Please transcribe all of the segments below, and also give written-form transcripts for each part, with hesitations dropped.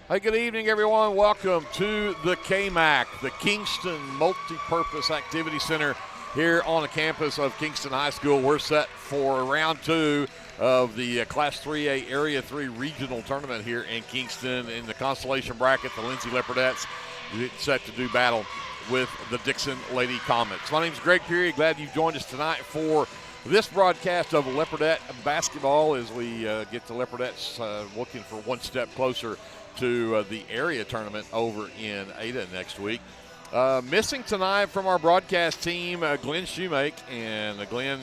Hey, good evening, everyone. Welcome to the KMAC, the Kingston Multi-Purpose Activity Center here on the campus of Kingston High School. We're set for round 2 of the Class 3A Area 3 Regional Tournament here in Kingston. In the constellation bracket, the LINDSAY Leopardettes set to do battle with the Dickson Lady Comets. My name is Greg Peary. Glad you've joined us tonight for this broadcast of Leopardette basketball as we get the Leopardettes looking for one step closer to the area tournament over in Ada next week. Missing tonight from our broadcast team, Glenn Shoemake. And Glenn,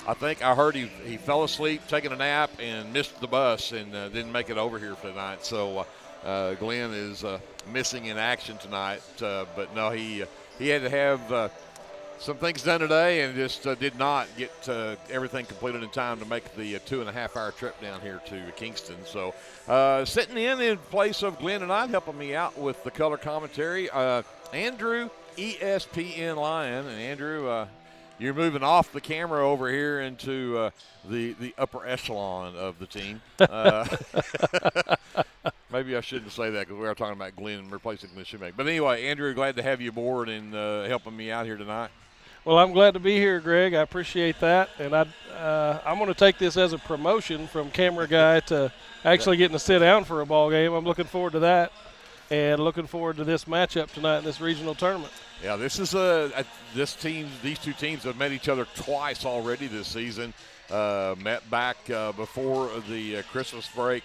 I heard he fell asleep taking a nap and missed the bus and didn't make it over here for tonight. So Glenn is missing in action tonight. But no, he had to have some things done today and just did not get everything completed in time to make the 2.5-hour trip down here to Kingston. So sitting in place of Glenn tonight, helping me out with the color commentary, Andrew, ESPN Lion. And Andrew, you're moving off the camera over here into the upper echelon of the team. Maybe I shouldn't say that because we are talking about Glenn replacing Glenn Shoemake. But anyway, Andrew, glad to have you aboard and helping me out here tonight. Well, I'm glad to be here, Greg. I appreciate that. And I'm going to take this as a promotion from camera guy to actually getting to sit down for a ball game. I'm looking forward to that and looking forward to this matchup tonight in this regional tournament. Yeah, this is these two teams have met each other twice already this season. Met back before the Christmas break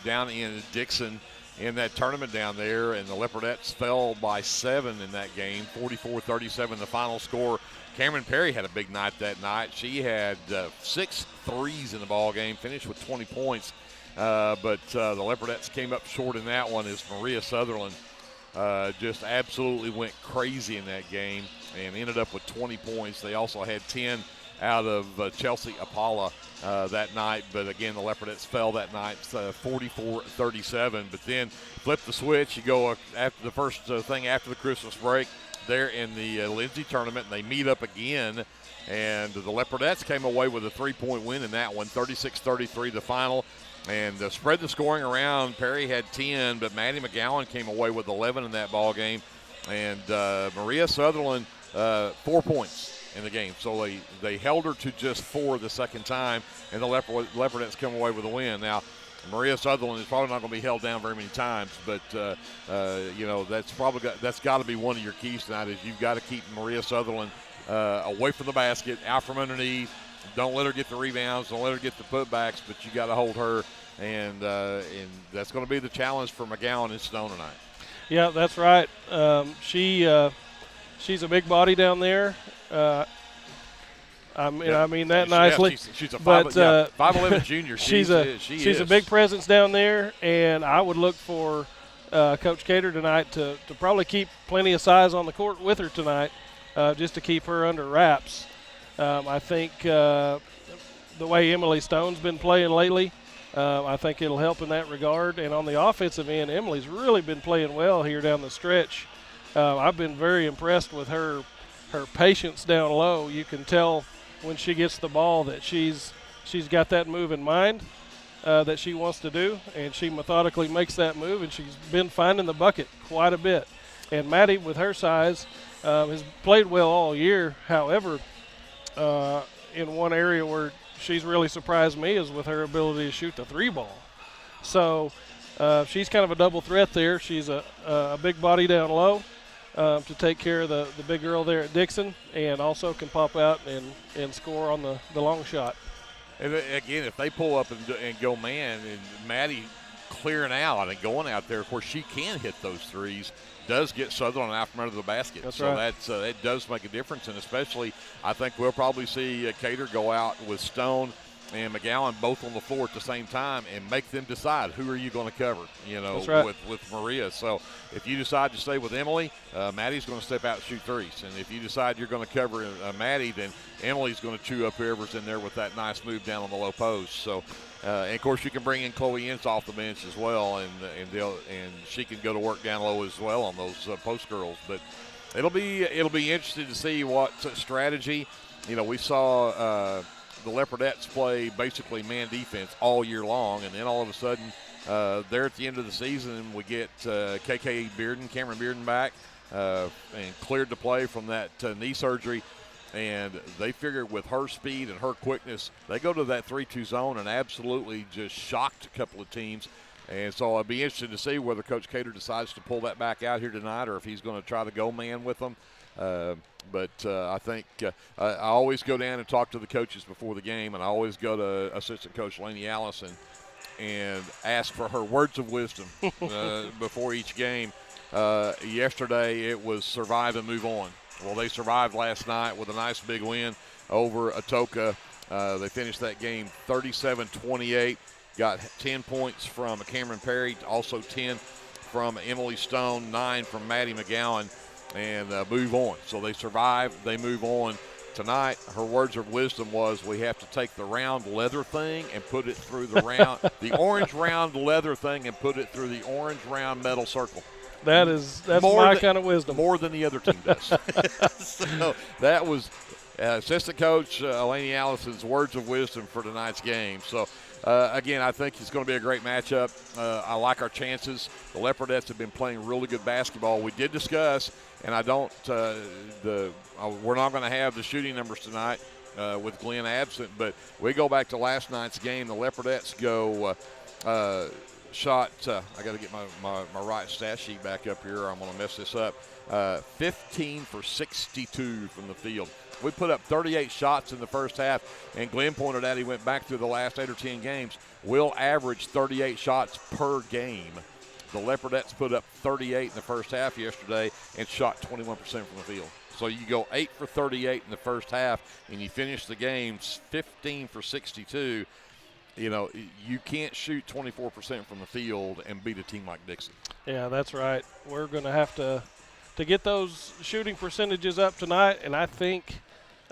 down in Dickson in that tournament down there, and the Leopardettes fell by 7 in that game, 44-37 the final score. Cameron Perry had a big night that night. She had 6 threes in the ball game, finished with 20 points, but the Leopardettes came up short in that one as Maria Sutherland just absolutely went crazy in that game and ended up with 20 points. They also had 10 out of Chelsea Apala that night. But, again, the Leopardettes fell that night 44-37. But then flip the switch. You go after the first thing after the Christmas break there in the LINDSAY tournament, and they meet up again. And the Leopardettes came away with a 3-point win in that one, 36-33 the final. And spread the scoring around. Perry had 10, but Maddie McGowan came away with 11 in that ball game. And Maria Sutherland, 4 points in the game. So they held her to just 4 the second time, and the Leopardettes come away with a win. Now, Maria Sutherland is probably not going to be held down very many times, but that's got to be one of your keys tonight. Is you've got to keep Maria Sutherland away from the basket, out from underneath. Don't let her get the rebounds. Don't let her get the putbacks, but you got to hold her, and that's going to be the challenge for McGowan and Stone tonight. Yeah, that's right. She's a big body down there. I mean that nicely. She's a 5'11" junior. She's a big presence down there, and I would look for Coach Cater tonight to probably keep plenty of size on the court with her tonight, just to keep her under wraps. I think the way Emily Stone's been playing lately, I think it'll help in that regard. And on the offensive end, Emily's really been playing well here down the stretch. I've been very impressed with her patience down low. You can tell when she gets the ball that she's got that move in mind that she wants to do, and she methodically makes that move, and she's been finding the bucket quite a bit. And Maddie, with her size, has played well all year. However, in one area where she's really surprised me is with her ability to shoot the 3 ball. So she's kind of a double threat there. She's a big body down low to take care of the big girl there at Dickson, and also can pop out and score on the long shot. And again, if they pull up and go man, and Maddie clearing out and going out there, of course she can hit those threes, does get Sutherland out from under the basket. That's so right. That does make a difference, and especially I think we'll probably see Cater go out with Stone and McGowan both on the floor at the same time and make them decide who are you going to cover, That's right. with Maria. So if you decide to stay with Emily, Maddie's going to step out and shoot threes. And if you decide you're going to cover Maddie, then Emily's going to chew up whoever's in there with that nice move down on the low post. So, and of course, you can bring in Chloe Ince off the bench as well, and she can go to work down low as well on those post girls. But it'll be interesting to see what strategy. We saw the Leopardettes play basically man defense all year long, and then all of a sudden there at the end of the season, we get Cameron Bearden back and cleared to play from that knee surgery. And they figured with her speed and her quickness, they go to that 3-2 zone and absolutely just shocked a couple of teams. And so I'd be interested to see whether Coach Cater decides to pull that back out here tonight or if he's going to try to go man with them. But I think I always go down and talk to the coaches before the game, and I always go to Assistant Coach Lainey Allison and ask for her words of wisdom before each game. Yesterday it was survive and move on. Well, they survived last night with a nice big win over Atoka. They finished that game 37-28. Got 10 points from Cameron Perry, also 10 from Emily Stone, 9 from Maddie McGowan, and move on. So they survived, they move on. Tonight, her words of wisdom was, we have to take the round leather thing and put it through the round, the orange round leather thing and put it through the orange round metal circle. That's my kind of wisdom. More than the other team does. So that was Assistant Coach Lainey Allison's words of wisdom for tonight's game. So, again, I think it's going to be a great matchup. I like our chances. The Leopardettes have been playing really good basketball. We did discuss, and I don't we're not going to have the shooting numbers tonight with Glenn absent, but we go back to last night's game. The Leopardettes go shot, I got to get my right stat sheet back up here, or I'm going to mess this up, 15 for 62 from the field. We put up 38 shots in the first half, and Glenn pointed out he went back through the last 8 or 10 games. We'll average 38 shots per game. The Leopardettes put up 38 in the first half yesterday and shot 21% from the field. So you go 8 for 38 in the first half, and you finish the games 15 for 62. You know, you can't shoot 24% from the field and beat a team like Dickson. Yeah, that's right. We're going to have to get those shooting percentages up tonight, and I think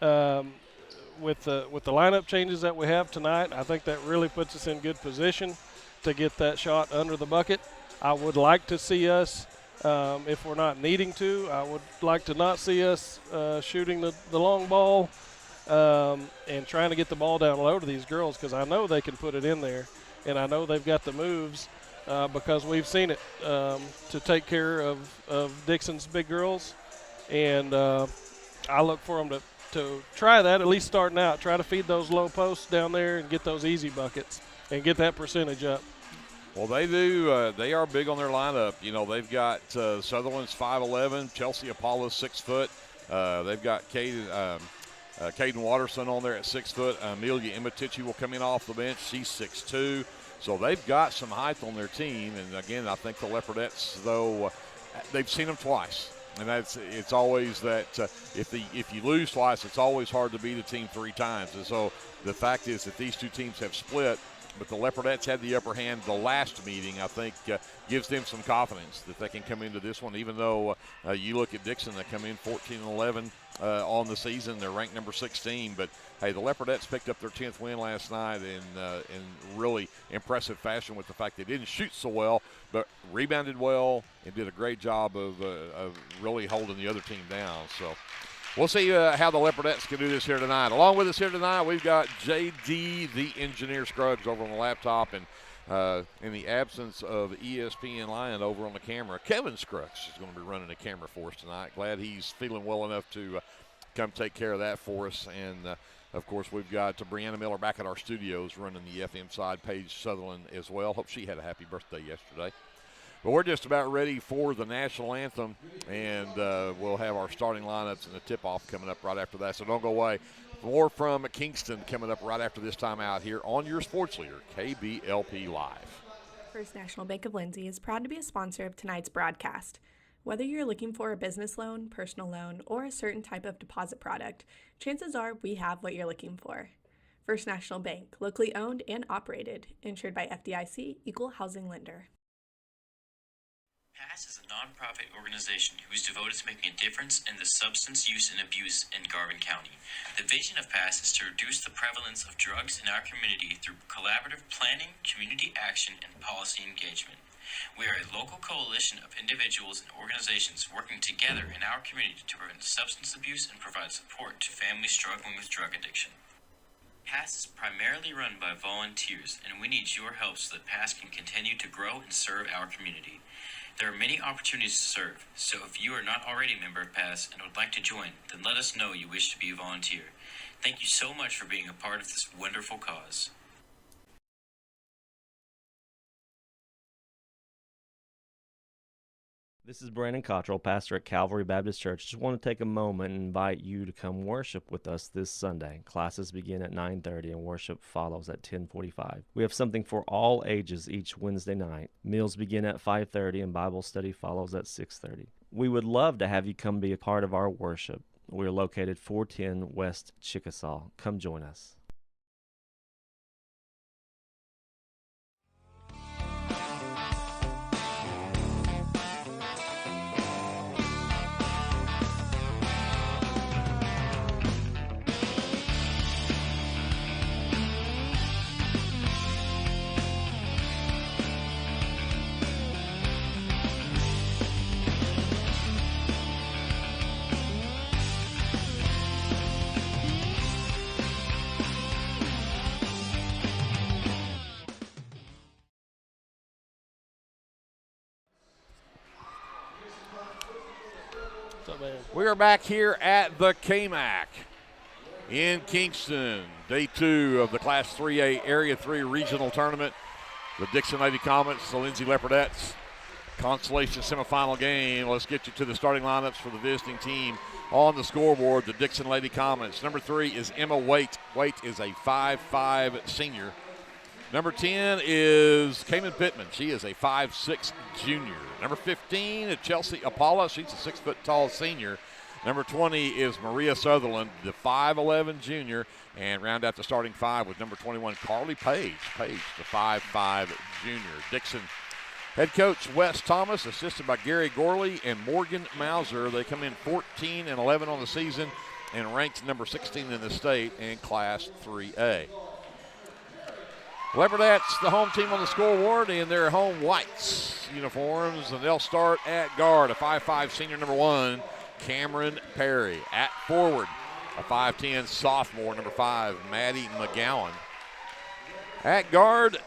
with the lineup changes that we have tonight, I think that really puts us in good position to get that shot under the bucket. I would like to see us, if we're not needing to, I would like to not see us shooting the long ball and trying to get the ball down low to these girls, because I know they can put it in there, and I know they've got the moves because we've seen it to take care of Dickson's big girls. And I look for them to try that, at least starting out. Try to feed those low posts down there and get those easy buckets and get that percentage up. Well, they do. They are big on their lineup. You know, they've got Sutherland's 5'11", Chelsea Apollo's 6 foot. They've got Caden Watterson on there at 6 foot. Amelia Imatici will come in off the bench. She's 6'2". So they've got some height on their team. And, again, I think the Leopardettes, though, they've seen them twice. And it's always that if you lose twice, it's always hard to beat a team 3 times. And so the fact is that these two teams have split, but the Leopardettes had the upper hand the last meeting. I think gives them some confidence that they can come into this one, even though you look at Dickson, they come in 14-11 on the season. They're ranked number 16. But, hey, the Leopardettes picked up their 10th win last night in really impressive fashion with the fact they didn't shoot so well, but rebounded well and did a great job of really holding the other team down. So we'll see how the Leopardettes can do this here tonight. Along with us here tonight, we've got J.D. the Engineer Scruggs over on the laptop, and in the absence of ESPN Lion over on the camera, Kevin Scruggs is going to be running the camera for us tonight. Glad he's feeling well enough to come take care of that for us. And, of course, we've got Brianna Miller back at our studios running the FM side, Paige Sutherland as well. Hope she had a happy birthday yesterday. But we're just about ready for the national anthem, and we'll have our starting lineups and the tip-off coming up right after that. So don't go away. More from Kingston coming up right after this time out here on your sports leader, KBLP Live. First National Bank of Lindsay is proud to be a sponsor of tonight's broadcast. Whether you're looking for a business loan, personal loan, or a certain type of deposit product, chances are we have what you're looking for. First National Bank, locally owned and operated, insured by FDIC, Equal Housing Lender. PASS is a nonprofit organization who is devoted to making a difference in the substance use and abuse in Garvin County. The vision of PASS is to reduce the prevalence of drugs in our community through collaborative planning, community action, and policy engagement. We are a local coalition of individuals and organizations working together in our community to prevent substance abuse and provide support to families struggling with drug addiction. PASS is primarily run by volunteers, and we need your help so that PASS can continue to grow and serve our community. There are many opportunities to serve, so if you are not already a member of PASS and would like to join, then let us know you wish to be a volunteer. Thank you so much for being a part of this wonderful cause. This is Brandon Cottrell, pastor at Calvary Baptist Church. Just want to take a moment and invite you to come worship with us this Sunday. Classes begin at 9:30 and worship follows at 10:45. We have something for all ages each Wednesday night. Meals begin at 5:30 and Bible study follows at 6:30. We would love to have you come be a part of our worship. We are located 410 West Chickasaw. Come join us. We are back here at the KMAC in Kingston. Day 2 of the Class 3A Area 3 Regional Tournament. The Dickson Lady Comets, the LINDSAY Leopardettes. Consolation semifinal game. Let's get you to the starting lineups for the visiting team on the scoreboard. The Dickson Lady Comets. Number 3 is Emma Waite. Waite is a 5'5" senior. Number 10 is Cayman Pittman. She is a 5'6" junior. Number 15 is Chelsea Apollo. She's a 6-foot-tall senior. Number 20 is Maria Sutherland, the 5'11" junior. And round out the starting 5 with number 21, Carly Page. Page, the 5'5" junior. Dickson head coach Wes Thomas, assisted by Gary Gorley and Morgan Mauser. They come in 14-11 on the season and ranked number 16 in the state in Class 3A. Leopardettes, the home team on the scoreboard, in their home whites uniforms, and they'll start at guard, a 5'5" senior, number 1, Cameron Perry. At forward, a 5'10" sophomore, number 5, Maddie McGowan. At guard,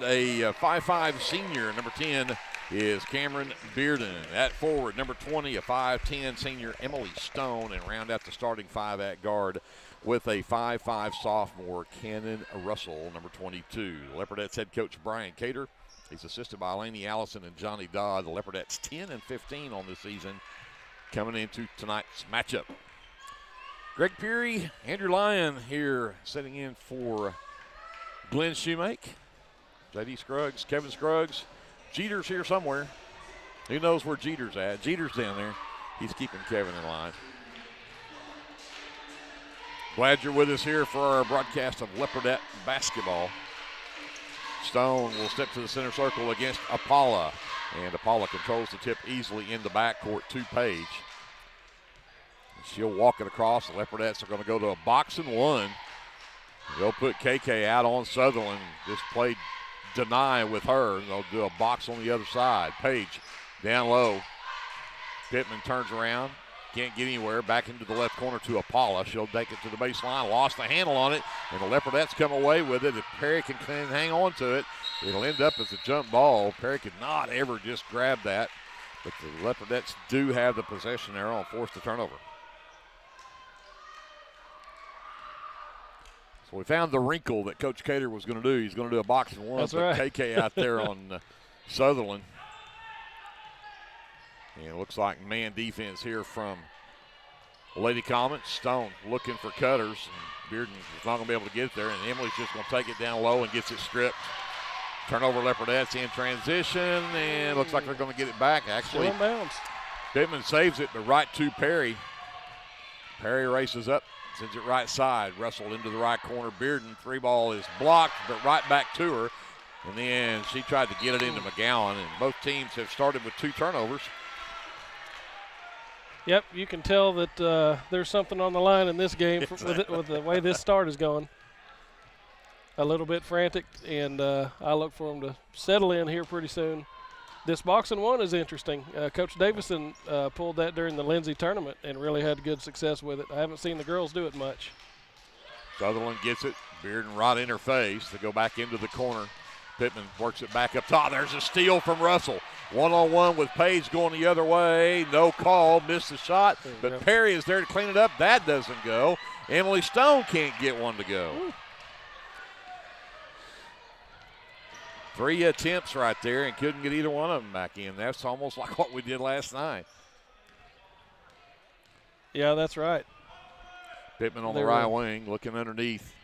a 5'5" senior, number 10, is Cameron Bearden. At forward, number 20, a 5'10" senior, Emily Stone, and round out the starting 5 at guard with a 5'5" sophomore, Cannon Russell, number 22. The Leopardettes head coach Brian Cater. He's assisted by Lainey Allison and Johnny Dodd. The Leopardettes 10-15 on the season coming into tonight's matchup. Greg Peary, Andrew Lyon here sitting in for Glenn Shoemake, J.D. Scruggs, Kevin Scruggs. Jeter's here somewhere. Who knows where Jeter's at? Jeter's down there. He's keeping Kevin in line. Glad you're with us here for our broadcast of Leopardette basketball. Stone will step to the center circle against Apollo. And Apollo controls the tip easily in the backcourt to Page. She'll walk it across. The Leopardettes are going to go to a box and 1. They'll put KK out on Sutherland. Just play deny with her. They'll do a box on the other side. Page down low. Pittman turns around. Can't get anywhere. Back into the left corner to Apollo. She'll take it to the baseline. Lost the handle on it. And the Leopardettes come away with it. If Perry can hang on to it, it'll end up as a jump ball. Perry could not ever just grab that. But the Leopardettes do have the possession there on force the turnover. So we found the wrinkle that Coach Cater was going to do. He's going to do a box and 1. That's but right. KK out there on Sutherland. And it looks like man defense here from Lady Comets. Stone looking for cutters. And Bearden is not going to be able to get it there. And Emily's just going to take it down low and gets it stripped. Turnover Leopardettes in transition. And looks like they're going to get it back. Actually, Still in bounds. Pittman saves it, but right to Perry. Perry races up, sends it right side. Russell into the right corner. Bearden, 3-ball is blocked, but right back to her. And then she tried to get it into McGowan. And both teams have started with 2 turnovers. Yep, you can tell that there's something on the line in this game with the way this start is going. A little bit frantic, and I look for them to settle in here pretty soon. This box and 1 is interesting. Coach Davison pulled that during the LINDSAY tournament and really had good success with it. I haven't seen the girls do it much. Sutherland gets it Bearden right in her face. They go back into the corner. Pittman works it back up top. There's a steal from Russell. One-on-one with Page going the other way. No call. Missed the shot. But Perry is there to clean it up. That doesn't go. Emily Stone can't get one to go. Ooh. 3 attempts right there and couldn't get either one of them back in. That's almost like what we did last night. Yeah, that's right. Pittman on the right wing, looking underneath.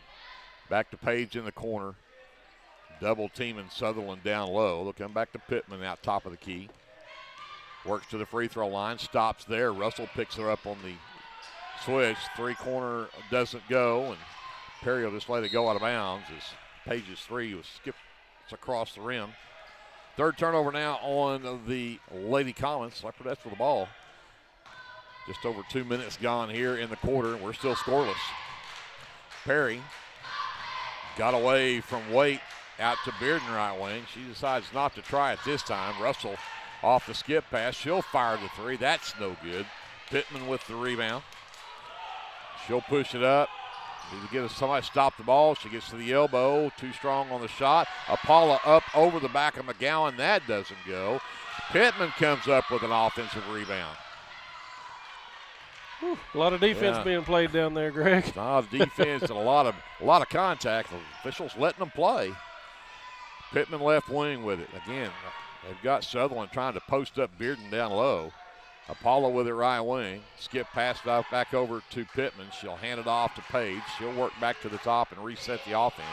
Back to Page in the corner. Double teaming Sutherland down low. They'll come back to Pittman out top of the key. Works to the free throw line, stops there. Russell picks her up on the switch. 3-corner doesn't go, and Perry will just let it go out of bounds as Page's 3 was skipped across the rim. Third turnover now on the Lady Comets. Leopardettes with the ball. Just over 2 minutes gone here in the quarter, and we're still scoreless. Perry got away from Waite out to Bearden right wing. She decides not to try it this time. Russell off the skip pass. She'll fire the 3. That's no good. Pittman with the rebound. She'll push it up. Need to get somebody to stop the ball. She gets to the elbow. Too strong on the shot. Apollo up over the back of McGowan. That doesn't go. Pittman comes up with an offensive rebound. Whew, a lot of defense being played down there, Greg. A lot of defense and a lot of contact. The officials letting them play. Pittman left wing with it. Again, they've got Sutherland trying to post up Bearden down low. Apollo with it right wing. Skip passed off back over to Pittman. She'll hand it off to Page. She'll work back to the top and reset the offense.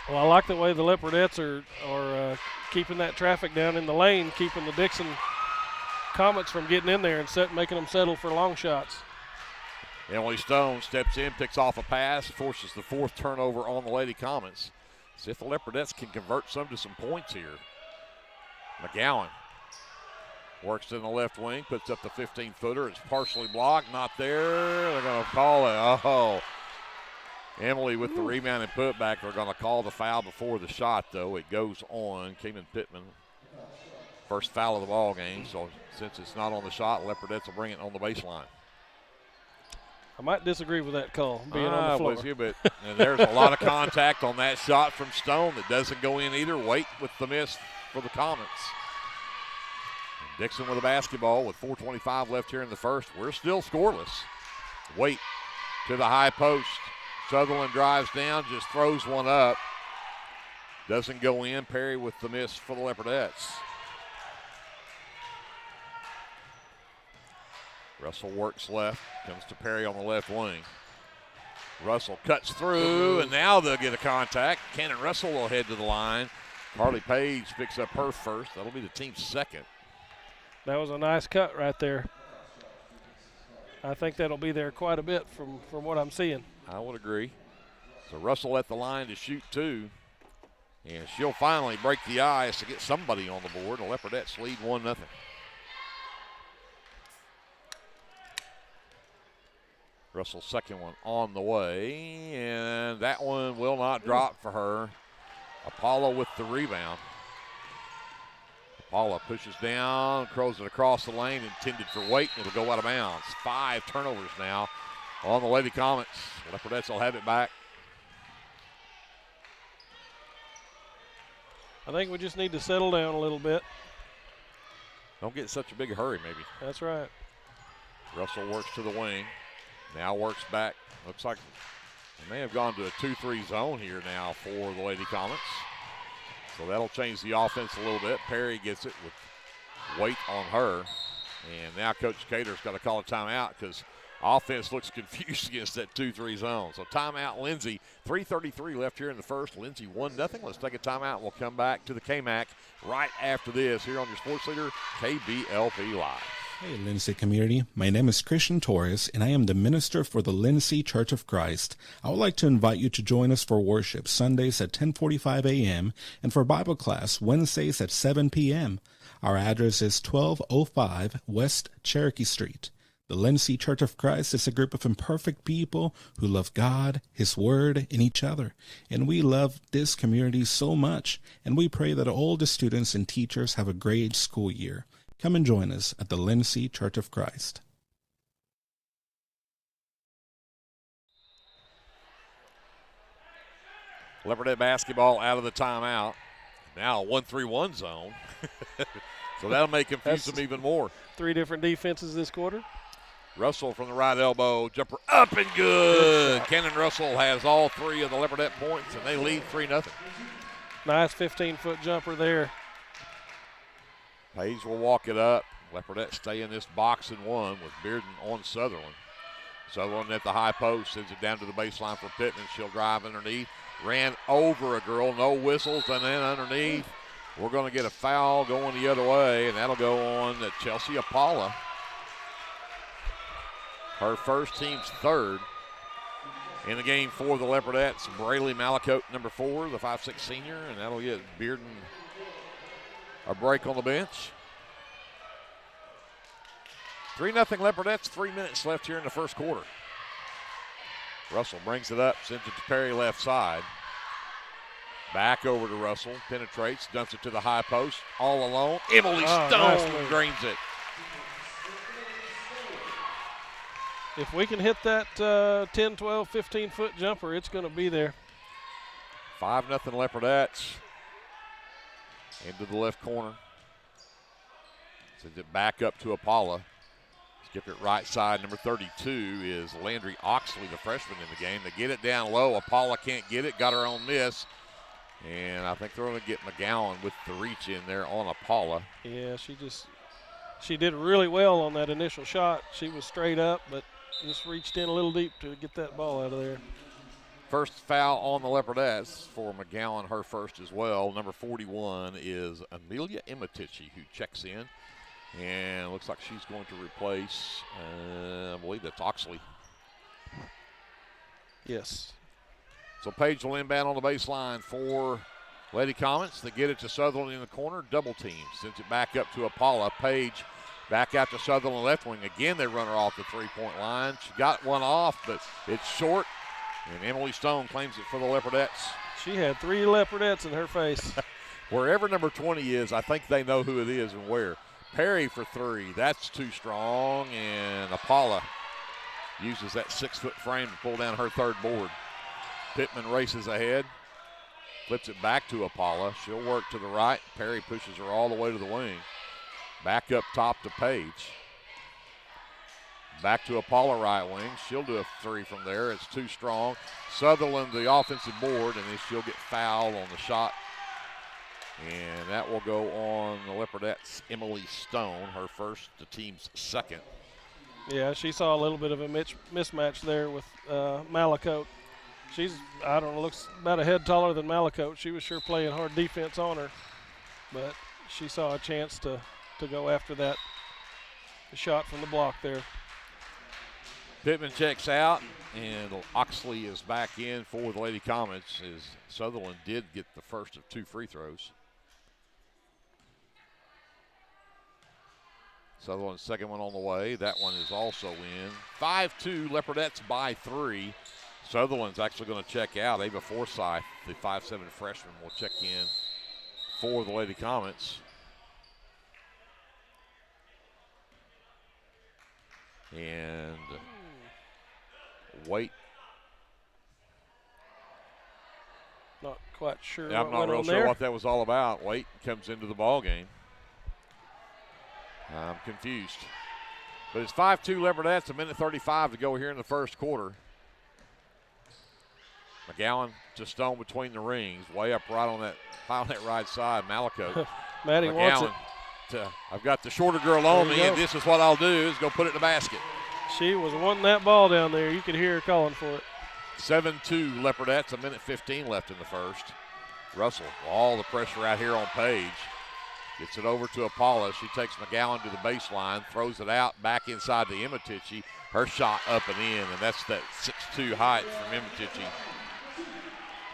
Well, I like the way the Leopardettes are keeping that traffic down in the lane, keeping the Dickson Comets from getting in there and making them settle for long shots. Emily Stone steps in, picks off a pass, forces the 4th turnover on the Lady Comets. See if the Leopardettes can convert some to some points here. McGowan works in the left wing, puts up the 15-footer. It's partially blocked, not there. They're going to call it. Oh, Emily with the rebound and putback. They're going to call the foul before the shot, though. It goes on. Cayman Pittman, first foul of the ball game. So since it's not on the shot, Leopardettes will bring it on the baseline. I might disagree with that call, being on the floor. With you, but and there's a lot of contact on that shot from Stone that doesn't go in either. Waite with the miss for the Comets. Dickson with a basketball with 4:25 left here in the first. We're still scoreless. Waite to the high post. Sutherland drives down, just throws one up. Doesn't go in. Perry with the miss for the Leopardettes. Russell works left, comes to Perry on the left wing. Russell cuts through, and now they'll get a contact. Cannon Russell will head to the line. Carly Page picks up her first. That'll be the team's second. That was a nice cut right there. I think that'll be there quite a bit from what I'm seeing. I would agree. So Russell at the line to shoot 2. And she'll finally break the ice to get somebody on the board. The Leopardettes lead 1-0. Russell's second one on the way, and that one will not drop for her. Apollo with the rebound. Apollo pushes down, throws it across the lane, intended for Waite, and it'll go out of bounds. 5 turnovers now on the Lady Comets. Leopardettes will have it back. I think we just need to settle down a little bit. Don't get in such a big hurry, maybe. That's right. Russell works to the wing. Now works back. Looks like they may have gone to a 2-3 zone here now for the Lady Comets. So that'll change the offense a little bit. Perry gets it with Waite on her. And now Coach Cater's got to call a timeout because offense looks confused against that 2-3 zone. So timeout, Lindsay. 3:33 left here in the first. Lindsay 1-0. Let's take a timeout. We'll come back to the KMAC right after this here on your sports leader, KBLP Live. Hey, LINDSAY community. My name is Christian Torres, and I am the minister for the LINDSAY Church of Christ. I would like to invite you to join us for worship Sundays at 10:45 a.m. and for Bible class Wednesdays at 7 p.m. Our address is 1205 West Cherokee Street. The LINDSAY Church of Christ is a group of imperfect people who love God, His Word, and each other. And we love this community so much, and we pray that all the students and teachers have a great school year. Come and join us at the LINDSAY Church of Christ. Leopardette basketball out of the timeout. Now a 1-3-1 zone. So that'll make confuse them even more. 3 different defenses this quarter. Russell from the right elbow, jumper up and good. Cannon Russell has all 3 of the Leopardette points, and they lead 3-0. Nice 15-foot jumper there. Page will walk it up. Leopardette stay in this box and 1 with Bearden on Sutherland. Sutherland at the high post, sends it down to the baseline for Pittman. She'll drive underneath. Ran over a girl, no whistles, and then underneath. We're going to get a foul going the other way, and that'll go on to Chelsea Apala. Her first, team's 3rd. In the game for the Leopardettes, Braylee Malacote, number 4, the 5'6" senior, and that'll get Bearden a break on the bench. 3-0 Leopardettes, 3 minutes left here in the first quarter. Russell brings it up, sends it to Perry left side. Back over to Russell, penetrates, dumps it to the high post, all alone. Emily Stone nice drains it. If we can hit that 10, 12, 15-foot jumper, it's going to be there. 5-0 Leopardettes. Into the left corner. Sends it back up to Apala. Skip it right side. Number 32 is Landry Oxley, the freshman in the game. They get it down low. Apala can't get it. Got her own miss. And I think they're going to get McGowan with the reach in there on Apala. Yeah, she did really well on that initial shot. She was straight up, but just reached in a little deep to get that ball out of there. First foul on the Leopardettes for McGowan, her first as well. Number 41 is Amelia Imatici, who checks in. And looks like she's going to replace, I believe that's Oxley. Yes. So Page will inbound on the baseline for Lady Comets. They get it to Sutherland in the corner, double team. Sends it back up to Apala. Page back out to Sutherland left wing. Again, they run her off the three-point line. She got one off, but it's short. And Emily Stone claims it for the Leopardettes. She had 3 Leopardettes in her face. Wherever number 20 is, I think they know who it is and where. Perry for 3. That's too strong. And Apala uses that 6-foot frame to pull down her 3rd board. Pittman races ahead. Flips it back to Apala. She'll work to the right. Perry pushes her all the way to the wing. Back up top to Page. Back to Apala right wing. She'll do a 3 from there. It's too strong. Sutherland the offensive board, and then she'll get fouled on the shot. And that will go on the Leopardettes' Emily Stone, her first, the team's 2nd. Yeah, she saw a little bit of a mismatch there with Malacote. She's, I don't know, looks about a head taller than Malacote. She was sure playing hard defense on her, but she saw a chance to go after that shot from the block there. Pittman checks out, and Oxley is back in for the Lady Comets as Sutherland did get the first of 2 free throws. Sutherland's second one on the way. That one is also in. 5-2, Leopardettes by 3. Sutherland's actually going to check out. Ava Forsyth, the 5'7" freshman, will check in for the Lady Comets. And Waite. Not quite sure. I'm not real sure what that was all about. Waite comes into the ball game. I'm confused. But it's 5-2 Leopardettes, 1:35 to go here in the first quarter. McGowan to Stone between the rings, way up right on that right side. Malacote. Maddie wants it. I've got the shorter girl on me, and this is what I'll do is go put it in the basket. She was wanting that ball down there. You could hear her calling for it. 7-2 Leopardettes, 1:15 left in the first. Russell, all the pressure out here on Page. Gets it over to Apala. She takes McGowan to the baseline, throws it out back inside to Imatici. Her shot up and in, and that's that 6'2" height from Imatici.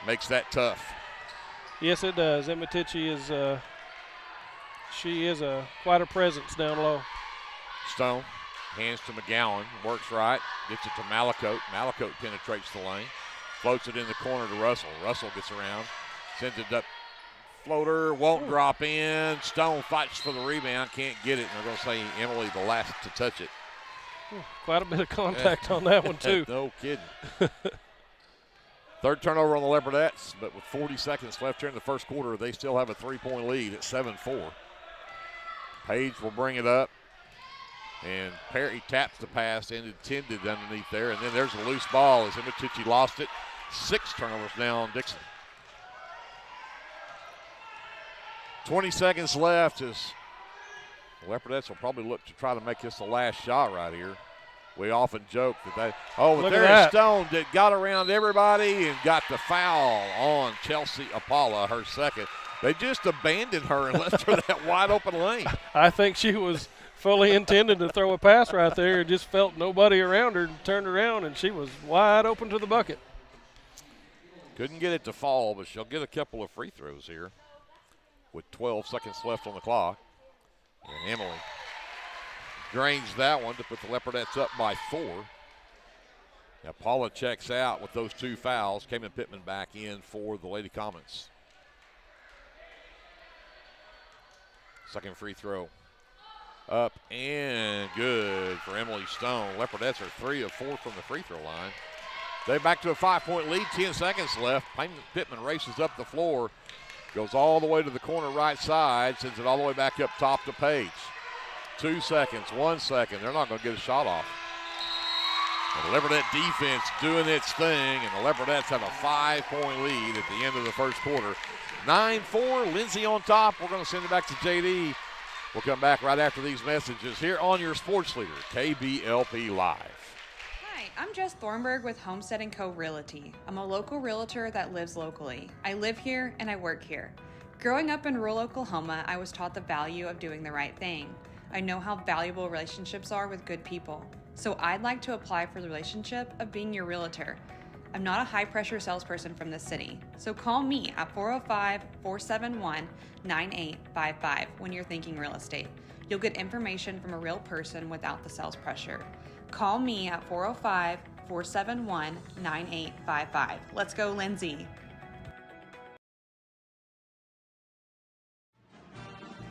Makes that tough. Yes, it does. Imatici is she is quite a presence down low. Stone hands to McGowan, works right, gets it to Malacote. Malacote penetrates the lane, floats it in the corner to Russell. Russell gets around, sends it up. Floater won't drop in. Stone fights for the rebound, can't get it. And they're going to say Emily the last to touch it. Quite a bit of contact on that one, too. No kidding. Third turnover on the Leopardettes, but with 40 seconds left here in the first quarter, they still have a 3-point lead at 7-4. Page will bring it up, and Perry taps the pass, intended underneath there, and then there's a loose ball as Imatichi lost it. 6 turnovers now on Dickson. 20 seconds left as the Leopardettes will probably look to try to make this the last shot right here. We often joke that but there's Stone that got around everybody and got the foul on Chelsea Apala, her second. They just abandoned her and left her that wide open lane. I think she was fully intended to throw a pass right there and just felt nobody around her and turned around, and she was wide open to the bucket. Couldn't get it to fall, but she'll get a couple of free throws here with 12 seconds left on the clock. And Emily drains that one to put the Leopardettes up by 4. Now Paula checks out with those 2 fouls. Cayman Pittman back in for the Lady Comets. Second free throw. Up and good for Emily Stone. Leopardettes are 3 of 4 from the free throw line. They're back to a 5-point lead, 10 seconds left. Pittman races up the floor, goes all the way to the corner right side, sends it all the way back up top to Page. 2 seconds, 1 second. They're not going to get a shot off. And the Leopardette defense doing its thing, and the Leopardettes have a 5-point lead at the end of the first quarter. 9-4, Lindsay on top. We're going to send it back to JD. We'll come back right after these messages here on your sports leader, KBLP Live. Hi, I'm Jess Thornburg with Homestead & Co. Realty. I'm a local realtor that lives locally. I live here and I work here. Growing up in rural Oklahoma, I was taught the value of doing the right thing. I know how valuable relationships are with good people. So I'd like to apply for the relationship of being your realtor. I'm not a high-pressure salesperson from the city, so call me at 405-471-9855 when you're thinking real estate. You'll get information from a real person without the sales pressure. Call me at 405-471-9855. Let's go, Lindsay.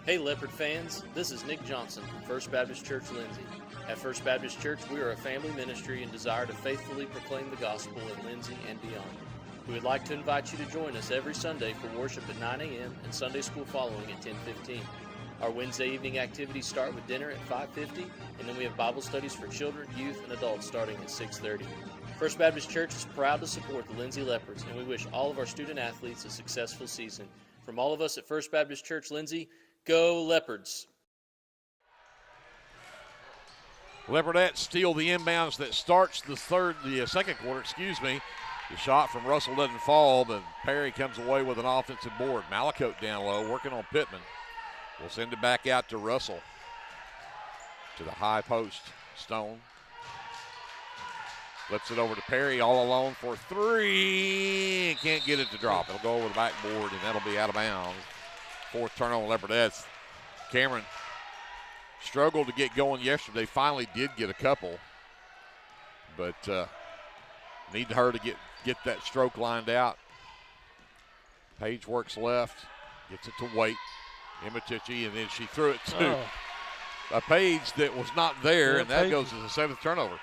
Hey Leopard fans, this is Nick Johnson from First Baptist Church Lindsay. At First Baptist Church, we are a family ministry and desire to faithfully proclaim the gospel in Lindsay and beyond. We would like to invite you to join us every Sunday for worship at 9 a.m. and Sunday school following at 10:15. Our Wednesday evening activities start with dinner at 5:50, and then we have Bible studies for children, youth, and adults starting at 6:30. First Baptist Church is proud to support the Lindsay Leopards, and we wish all of our student athletes a successful season. From all of us at First Baptist Church Lindsay, go Leopards! Leopardettes steal the inbounds that starts the second quarter. The shot from Russell doesn't fall, but Perry comes away with an offensive board. Malakote down low, working on Pittman. We'll send it back out to Russell. To the high post, Stone. Flips it over to Perry all alone for 3. And can't get it to drop. It'll go over the backboard, and that'll be out of bounds. 4th turnover, Leopardettes. Cameron struggled to get going yesterday. Finally did get a couple. But need her to get that stroke lined out. Page works left. Gets it to Waite. Imatichi, and then she threw it to a Page that was not there, and that goes as a 7th turnover.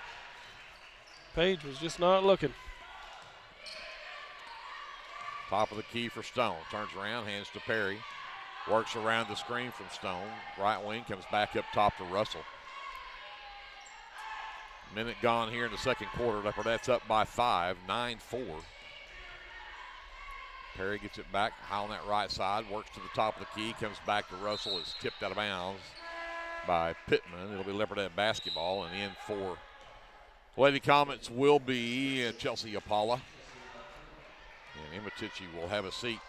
Page was just not looking. Top of the key for Stone. Turns around, hands to Perry. Works around the screen from Stone. Right wing comes back up top to Russell. Minute gone here in the second quarter. Leopardettes up by 5, 9-4. Perry gets it back high on that right side. Works to the top of the key. Comes back to Russell. It's tipped out of bounds by Pittman. It'll be Leopardette basketball. And in for Lady Comets will be Chelsea Apala. And Imatichi will have a seat.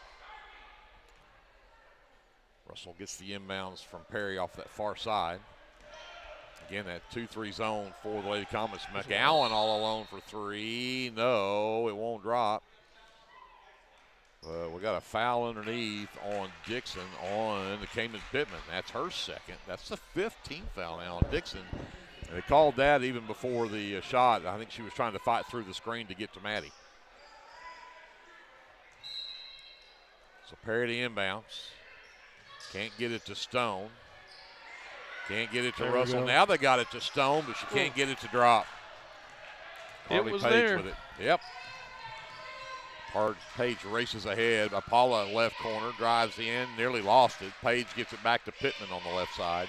Russell gets the inbounds from Perry off that far side. Again, that 2-3 zone for the Lady Comets. McAllen all alone for 3. No, it won't drop. We got a foul underneath on Dickson on the Cayman Pittman. That's her second. That's the 15th foul now on Dickson. And they called that even before the shot. I think she was trying to fight through the screen to get to Maddie. So Perry to inbounds. Can't get it to Stone. Can't get it to Russell. Now they got it to Stone, but she can't get it to drop. It was there. With it. Yep. Page races ahead. Apollo left corner, drives in, nearly lost it. Page gets it back to Pittman on the left side.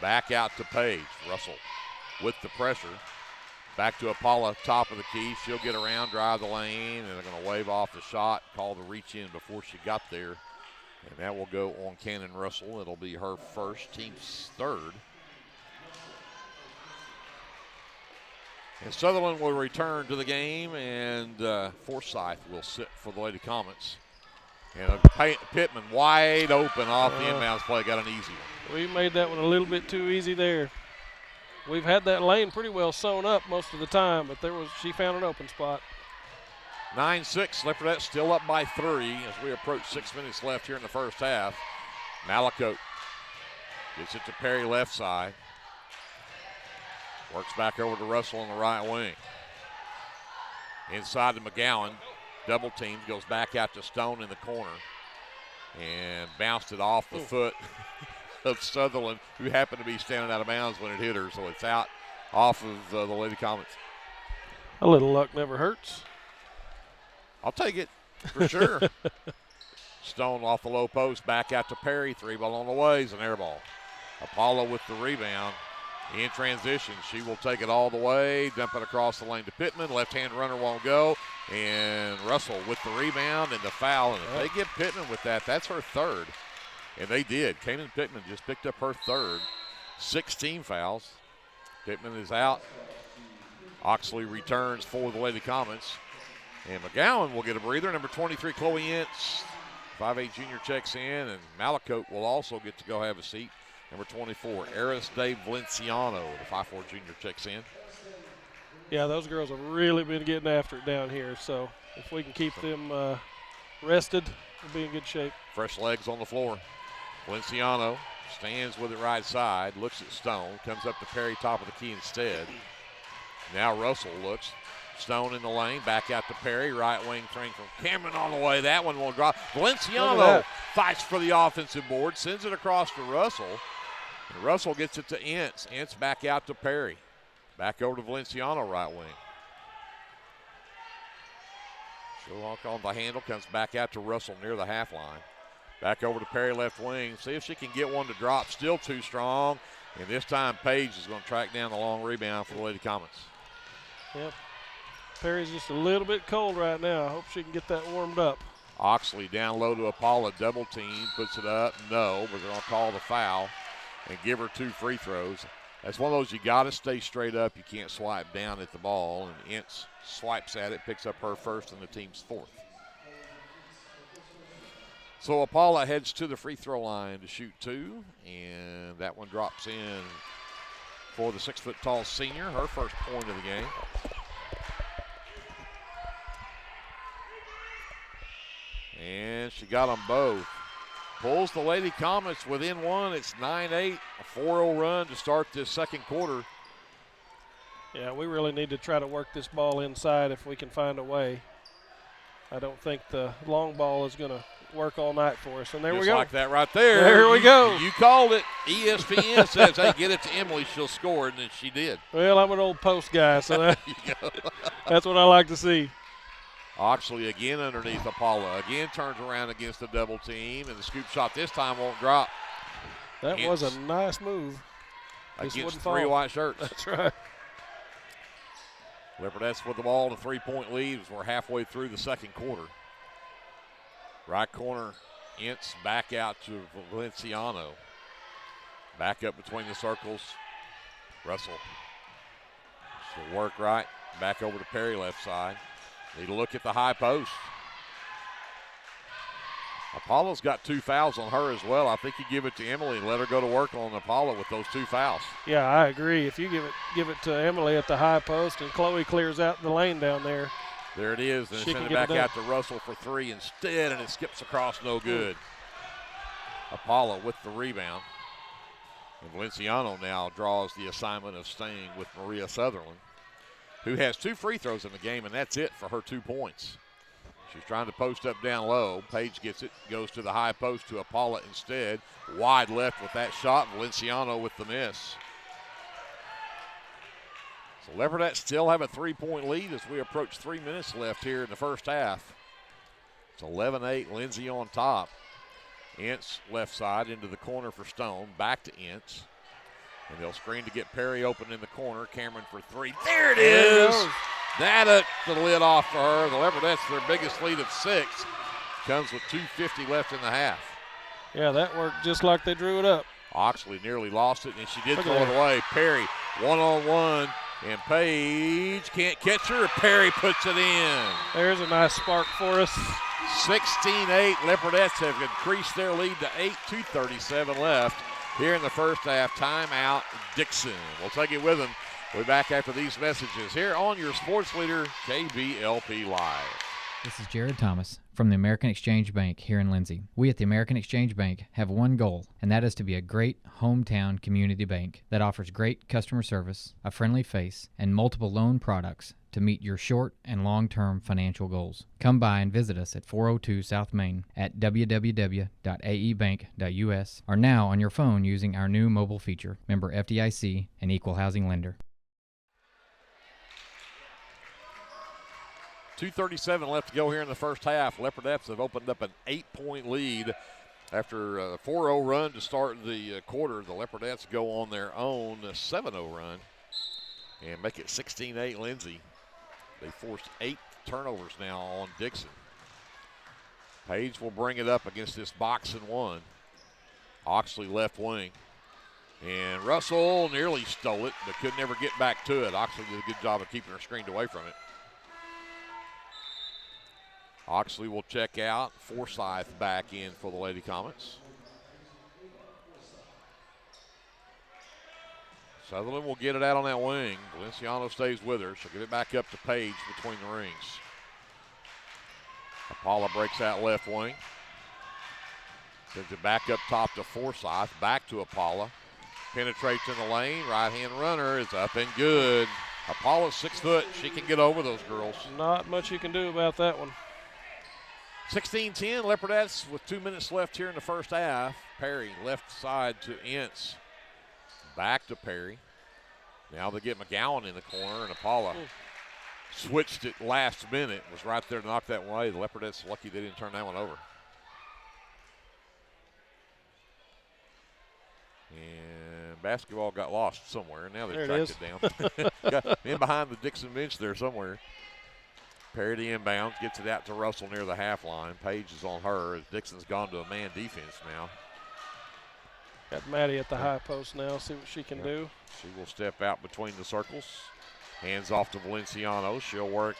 Back out to Page. Russell with the pressure. Back to Apollo, top of the key. She'll get around, drive the lane, and they're going to wave off the shot, call the reach in before she got there. And that will go on Cannon Russell. It'll be her first, team's third. And Sutherland will return to the game, and Forsyth will sit for the Lady Comets. And Pittman wide open off the inbounds play, got an easy one. We made that one a little bit too easy there. We've had that lane pretty well sewn up most of the time, but she found an open spot. 9-6, Leopardettes still up by 3 as we approach 6 minutes left here in the first half. Malakote gets it to Perry left side. Works back over to Russell on the right wing. Inside to McGowan. Double team, goes back out to Stone in the corner. And bounced it off the foot of Sutherland, who happened to be standing out of bounds when it hit her. So it's out off of the Lady Comets. A little luck never hurts. I'll take it for sure. Stone off the low post, back out to Perry. 3-ball on the way is an air ball. Apollo with the rebound. In transition, she will take it all the way, dump it across the lane to Pittman. Left-hand runner won't go. And Russell with the rebound and the foul. And if they get Pittman with that, that's her third. And they did. Kanan Pittman just picked up her third. 16 fouls. Pittman is out. Oxley returns for the Lady Comets. And McGowan will get a breather. Number 23, Chloe Ince, 5'8" junior, checks in. And Malakote will also get to go have a seat. Number 24, Eris Dave Valenciano, the 5'4" junior, checks in. Yeah, those girls have really been getting after it down here. So if we can keep them rested, we'll be in good shape. Fresh legs on the floor. Valenciano stands with it right side, looks at Stone, comes up to Perry, top of the key instead. Now Russell looks. Stone in the lane, back out to Perry, right wing thing from Cameron on the way. That one will drop. Valenciano fights for the offensive board, sends it across to Russell. And Russell gets it to Ince. Ince back out to Perry. Back over to Valenciano, right wing. Sherlock on the handle, comes back out to Russell near the half line. Back over to Perry, left wing. See if she can get one to drop. Still too strong. And this time Page is going to track down the long rebound for the Lady Comets. Yep. Perry's just a little bit cold right now. I hope she can get that warmed up. Oxley down low to Apollo, double team, puts it up. No, but they're going to call the foul and give her 2 free throws. That's one of those you got to stay straight up. You can't swipe down at the ball. And Ince swipes at it, picks up her first and the team's 4th. So Apollo heads to the free throw line to shoot 2, and that one drops in for the 6-foot-tall senior, her first point of the game. And she got them both. Pulls the Lady Comets within 1. It's 9-8, a 4-0 run to start this second quarter. Yeah, we really need to try to work this ball inside if we can find a way. I don't think the long ball is going to work all night for us. And there we go. Just like that right there. There we go. You called it. ESPN says, hey, get it to Emily. She'll score, and then she did. Well, I'm an old post guy, so that's what I like to see. Oxley again underneath Apollo. Again turns around against the double team, and the scoop shot this time won't drop. That was a nice move. Against 3 white shirts. That's right. Leopardettes with the ball in a 3-point lead as we're halfway through the second quarter. Right corner, Ince back out to Valenciano. Back up between the circles, Russell. She'll work right, back over to Perry left side. Need to look at the high post. Apollo's got 2 fouls on her as well. I think you give it to Emily and let her go to work on Apollo with those 2 fouls. Yeah, I agree. If you give it to Emily at the high post and Chloe clears out the lane down there. There it is. Then send it back out to Russell for 3 instead, and it skips across, no good. Apollo with the rebound. And Valenciano now draws the assignment of staying with Maria Sutherland, who has 2 free throws in the game, and that's it for her 2 points. She's trying to post up down low. Page gets it, goes to the high post to Apollo instead. Wide left with that shot. Valenciano with the miss. So Leopardettes still have a 3-point lead as we approach 3 minutes left here in the first half. It's 11-8, Lindsay on top. Ince left side into the corner for Stone. Back to Ince. And they'll screen to get Perry open in the corner. Cameron for three. There it is. That took the lid off for her. The Leopardettes, their biggest lead of 6, comes with 2:50 left in the half. Yeah, that worked just like they drew it up. Oxley nearly lost it, and she did throw it away. Perry, one-on-one, and Page can't catch her. Perry puts it in. There's a nice spark for us. 16-8. Leopardettes have increased their lead to 8, 2:37 left here in the first half. Timeout, Dickson. We'll take it with them. We'll be back after these messages here on your sports leader, KBLP Live. This is Jared Thomas from the American Exchange Bank here in Lindsay. We at the American Exchange Bank have one goal, and that is to be a great hometown community bank that offers great customer service, a friendly face, and multiple loan products to meet your short and long-term financial goals. Come by and visit us at 402 South Main at www.aebank.us or now on your phone using our new mobile feature, member FDIC and equal housing lender. 2:37 left to go here in the first half. Leopardettes have opened up an 8-point lead after a 4-0 run to start the quarter. The Leopardettes go on their own 7-0 run and make it 16-8 Lindsay. They forced 8 turnovers now on Dickson. Page will bring it up against this box and one. Oxley left wing. And Russell nearly stole it, but could never get back to it. Oxley did a good job of keeping her screened away from it. Oxley will check out. Forsyth back in for the Lady Comets. Sutherland will get it out on that wing. Valenciano stays with her. She'll get it back up to Page between the rings. Apollo breaks out left wing. Sends it back up top to Forsyth. Back to Apollo. Penetrates in the lane. Right-hand runner is up and good. Apollo's 6 foot. She can get over those girls. Not much you can do about that one. 16-10, Leopardettes with 2 minutes left here in the first half. Perry left side to Ince. Back to Perry. Now they get McGowan in the corner, and Apollo switched it last minute. Was right there to knock that one away. The Leopardettes lucky they didn't turn that one over. And basketball got lost somewhere. Now they tracked it down. Got in behind the Dickson bench there somewhere. Perry to inbounds, gets it out to Russell near the half line. Page is on her as Dixon's gone to a man defense now. Got Maddie at the high post now, see what she can do. She will step out between the circles. Hands off to Valenciano. She'll work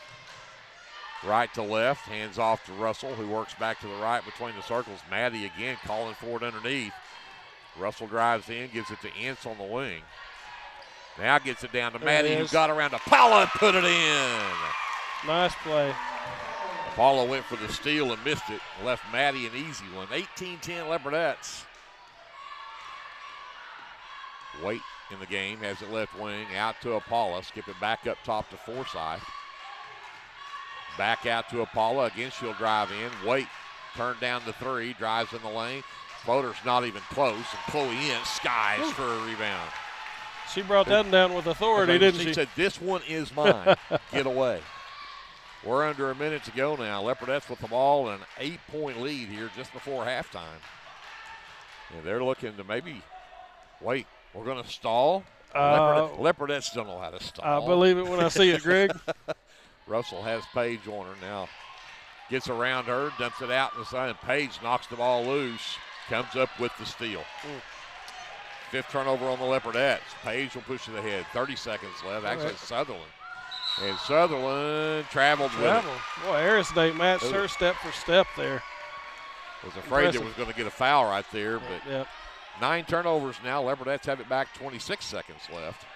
right to left. Hands off to Russell, who works back to the right between the circles. Maddie again calling for it underneath. Russell drives in, gives it to Ince on the wing. Now gets it down to Maddie, who got around to Paula and put it in. Nice play. Apollo went for the steal and missed it. Left Maddie an easy one. 18-10 Leopardettes. Waite in the game, has it left wing, out to Apollo. Skip it back up top to Forsyth. Back out to Apollo. Again, she'll drive in. Waite turned down the 3, drives in the lane. Floater's not even close, and Chloe Ince skies for a rebound. She brought that down with authority, didn't she? She said, "This one is mine. Get away." We're under a minute to go now. Leopardettes with the ball and an 8-point lead here just before halftime. And they're looking to maybe, wait, we're going to stall? Leopardettes don't know how to stall. I believe it when I see it, Greg. Russell has Page on her now. Gets around her, dumps it out in the side, and Page knocks the ball loose. Comes up with the steal. 5th turnover on the Leopardettes. Page will push it ahead. 30 seconds left. Actually, it's Sutherland. And Sutherland traveled with it. Boy, Aristate matched her step for step there. Was afraid it was going to get a foul right there, but 9 turnovers now. Leopardettes have it back, 26 seconds left.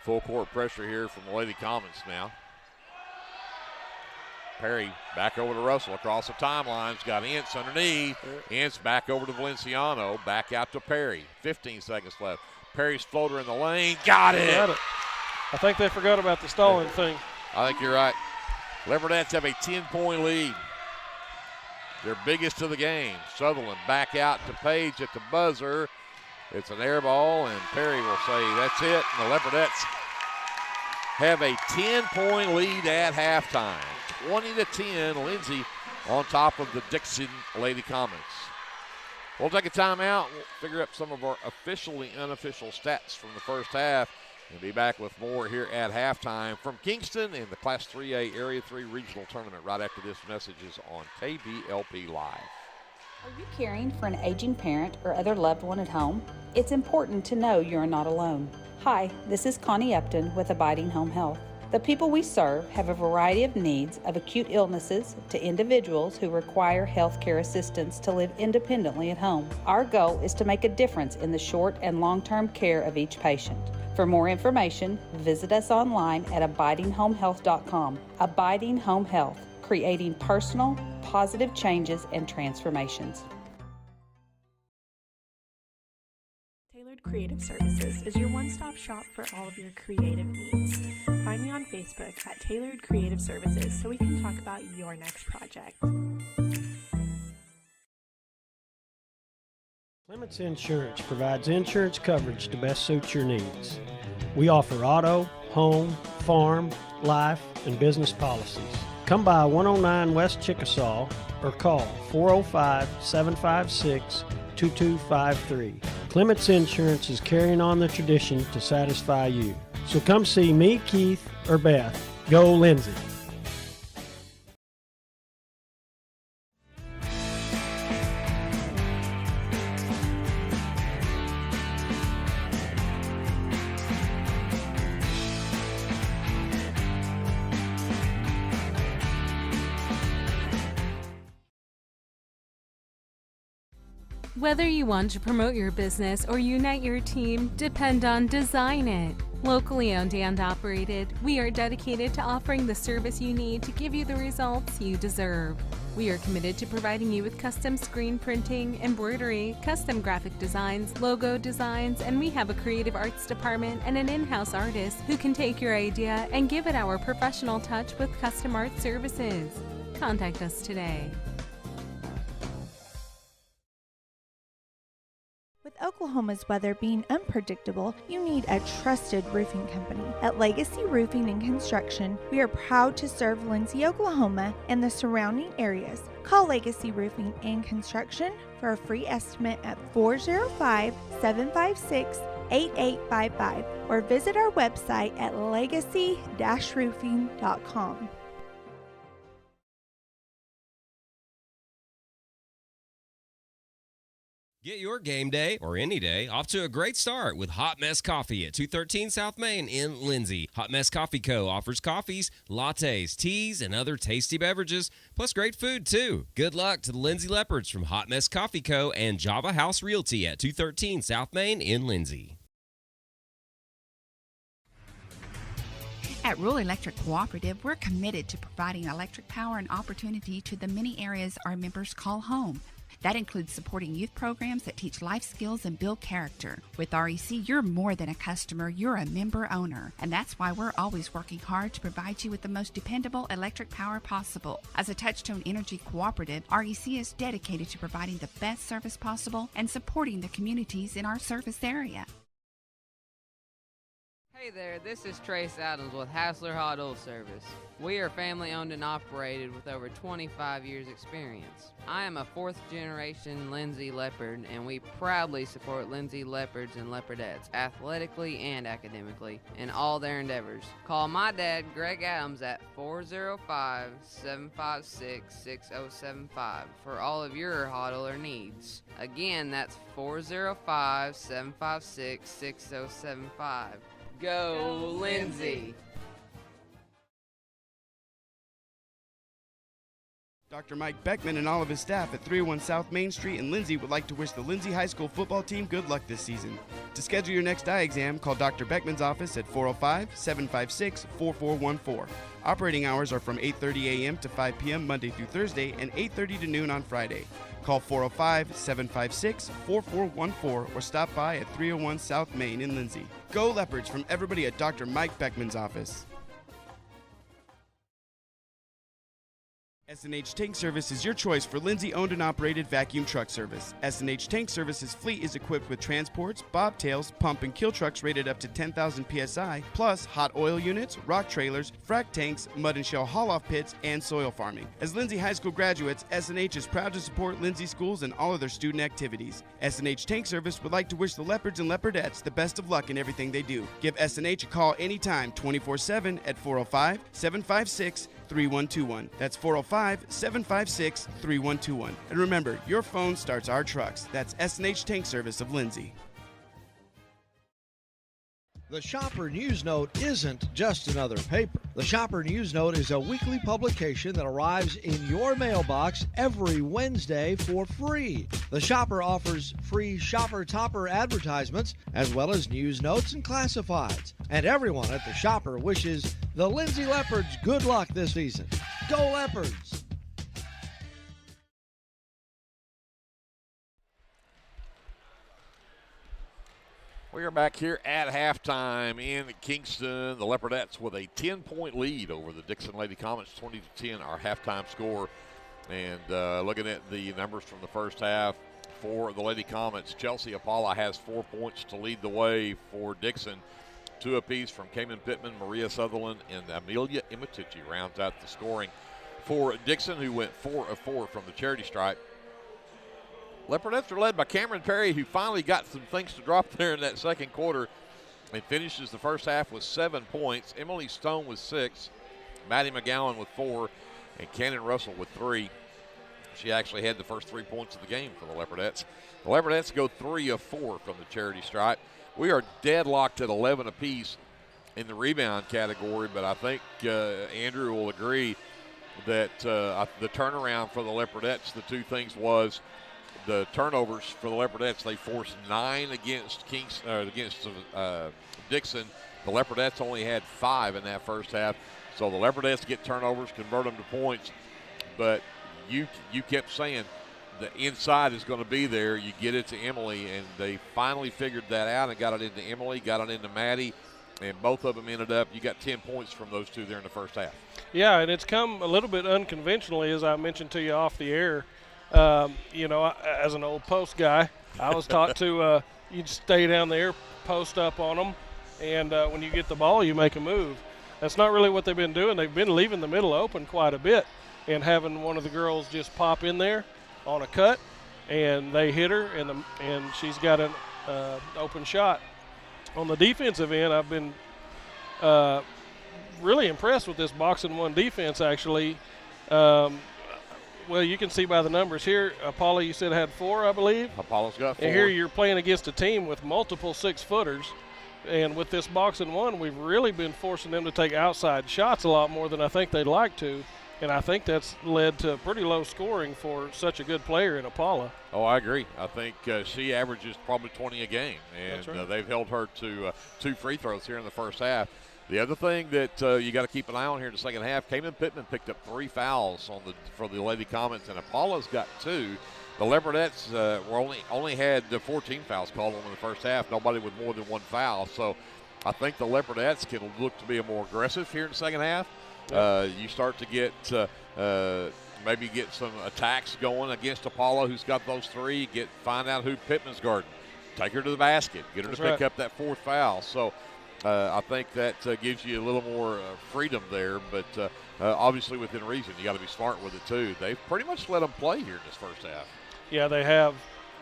Full court pressure here from the Lady Comets now. Perry back over to Russell across the timelines. Got Ince underneath. Ince back over to Valenciano. Back out to Perry. 15 seconds left. Perry's floater in the lane. Got it. I think they forgot about the stalling thing. I think you're right. Leopardettes have a 10-point lead. Their biggest of the game. Sutherland back out to Page at the buzzer. It's an air ball, and Perry will say that's it. And the Leopardettes have a 10-point lead at halftime. 20-10, Lindsay on top of the Dickson Lady Comets. We'll take a timeout. We'll figure out some of our official and unofficial stats from the first half and be back with more here at halftime from Kingston in the Class 3A Area 3 Regional Tournament right after this message is on KBLP Live. Are you caring for an aging parent or other loved one at home? It's important to know you're not alone. Hi, this is Connie Upton with Abiding Home Health. The people we serve have a variety of needs, of acute illnesses to individuals who require health care assistance to live independently at home. Our goal is to make a difference in the short and long-term care of each patient. For more information, visit us online at abidinghomehealth.com. Abiding Home Health, creating personal, positive changes and transformations. Tailored Creative Services is your one-stop shop for all of your creative needs. Find me on Facebook at Tailored Creative Services so we can talk about your next project. Comets Insurance provides insurance coverage to best suit your needs. We offer auto, home, farm, life, and business policies. Come by 109 West Chickasaw or call 405-756-2253. Clements Insurance is carrying on the tradition to satisfy you. So come see me, Keith, or Beth. Go Lindsay. Whether you want to promote your business or unite your team, depend on Design It. Locally owned and operated, we are dedicated to offering the service you need to give you the results you deserve. We are committed to providing you with custom screen printing, embroidery, custom graphic designs, logo designs, and we have a creative arts department and an in-house artist who can take your idea and give it our professional touch with custom art services. Contact us today. With Oklahoma's weather being unpredictable, you need a trusted roofing company. At Legacy Roofing and Construction, we are proud to serve Lindsay, Oklahoma and the surrounding areas. Call Legacy Roofing and Construction for a free estimate at 405-756-8855 or visit our website at legacy-roofing.com. Get your game day, or any day, off to a great start with Hot Mess Coffee at 213 South Main in Lindsay. Hot Mess Coffee Co. offers coffees, lattes, teas, and other tasty beverages, plus great food, too. Good luck to the Lindsay Leopards from Hot Mess Coffee Co. and Java House Realty at 213 South Main in Lindsay. At Rural Electric Cooperative, we're committed to providing electric power and opportunity to the many areas our members call home. That includes supporting youth programs that teach life skills and build character. With REC, you're more than a customer, you're a member owner. And that's why we're always working hard to provide you with the most dependable electric power possible. As a Touchstone Energy Cooperative, REC is dedicated to providing the best service possible and supporting the communities in our service area. Hey there, this is Trace Adams with Hassler Hot Oil Service. We are family owned and operated with over 25 years experience. I am a fourth generation Lindsay Leopard, and we proudly support Lindsay Leopards and Leopardettes athletically and academically in all their endeavors. Call my dad, Greg Adams, at 405-756-6075 for all of your hot oiler needs. Again, that's 405-756-6075. Go Lindsay! Dr. Mike Beckman and all of his staff at 301 South Main Street in Lindsay would like to wish the Lindsay High School football team good luck this season. To schedule your next eye exam, call Dr. Beckman's office at 405-756-4414. Operating hours are from 8:30 a.m. to 5 p.m. Monday through Thursday and 8:30 to noon on Friday. Call 405-756-4414 or stop by at 301 South Main in Lindsay. Go Leopards from everybody at Dr. Mike Beckman's office. S&H Tank Service is your choice for Lindsay-owned and operated vacuum truck service. S&H Tank Service's fleet is equipped with transports, bobtails, pump and kill trucks rated up to 10,000 PSI, plus hot oil units, rock trailers, frac tanks, mud and shell haul-off pits, and soil farming. As Lindsay High School graduates, S&H is proud to support Lindsay schools and all of their student activities. S&H Tank Service would like to wish the Leopards and Leopardettes the best of luck in everything they do. Give S&H a call anytime, 24/7 at 405-756-3121. That's 405-756-3121. And remember, your phone starts our trucks. That's S&H Tank Service of Lindsay. The Shopper News Note isn't just another paper. The Shopper News Note is a weekly publication that arrives in your mailbox every Wednesday for free. The Shopper offers free Shopper Topper advertisements, as well as news notes and classifieds. And everyone at the Shopper wishes the Lindsay Leopards good luck this season. Go Leopards! We are back here at halftime in Kingston. The Leopardettes with a 10-point lead over the Dickson Lady Comets, 20-10, our halftime score. And looking at the numbers from the first half for the Lady Comets, Chelsea Apala has 4 points to lead the way for Dickson. 2 apiece from Cayman Pittman, Maria Sutherland, and Amelia Imatici rounds out the scoring for Dickson, who went 4 of 4 from the charity stripe. Leopardettes are led by Cameron Perry, who finally got some things to drop there in that second quarter and finishes the first half with 7 points. Emily Stone with 6, Maddie McGowan with 4, and Cannon Russell with 3. She actually had the first 3 points of the game for the Leopardettes. The Leopardettes go 3 of 4 from the charity stripe. We are deadlocked at 11 apiece in the rebound category, but I think Andrew will agree that the turnaround for the Leopardettes, the two things was the turnovers for the Leopardettes. They forced 9 against Dickson. The Leopardettes only had 5 in that first half. So the Leopardettes get turnovers, convert them to points. But you kept saying the inside is going to be there. You get it to Emily, and they finally figured that out and got it into Emily, got it into Maddie, and both of them ended up, you got 10 points from those two there in the first half. Yeah, and it's come a little bit unconventionally, as I mentioned to you off the air. As an old post guy, I was taught to you stay down there, post up on them, and when you get the ball, you make a move. That's not really what they've been doing. They've been leaving the middle open quite a bit and having one of the girls just pop in there on a cut, and they hit her, and she's got an open shot. On the defensive end, I've been really impressed with this boxing one defense, actually. Well, you can see by the numbers here. Apollo, you said, had 4, I believe. Apollo's got 4. And here you're playing against a team with multiple 6-footers. And with this boxing one, we've really been forcing them to take outside shots a lot more than I think they'd like to. And I think that's led to pretty low scoring for such a good player in Apollo. Oh, I agree. I think she averages probably 20 a game. And That's right. They've held her to 2 free throws here in the first half. The other thing that you got to keep an eye on here in the second half, Cayman Pittman picked up 3 fouls for the Lady Comets, and Apollo's got 2. The Leopardettes only had 14 fouls called on in the first half, nobody with more than 1 foul. So I think the Leopardettes can look to be more aggressive here in the second half. You start to get maybe get some attacks going against Apollo, who's got those 3. Find out who Pittman's guarding. Take her to the basket. Get her to pick up that 4th foul. So I think that gives you a little more freedom there, but obviously within reason. You got to be smart with it too. They've pretty much let them play here in this first half. Yeah, they have.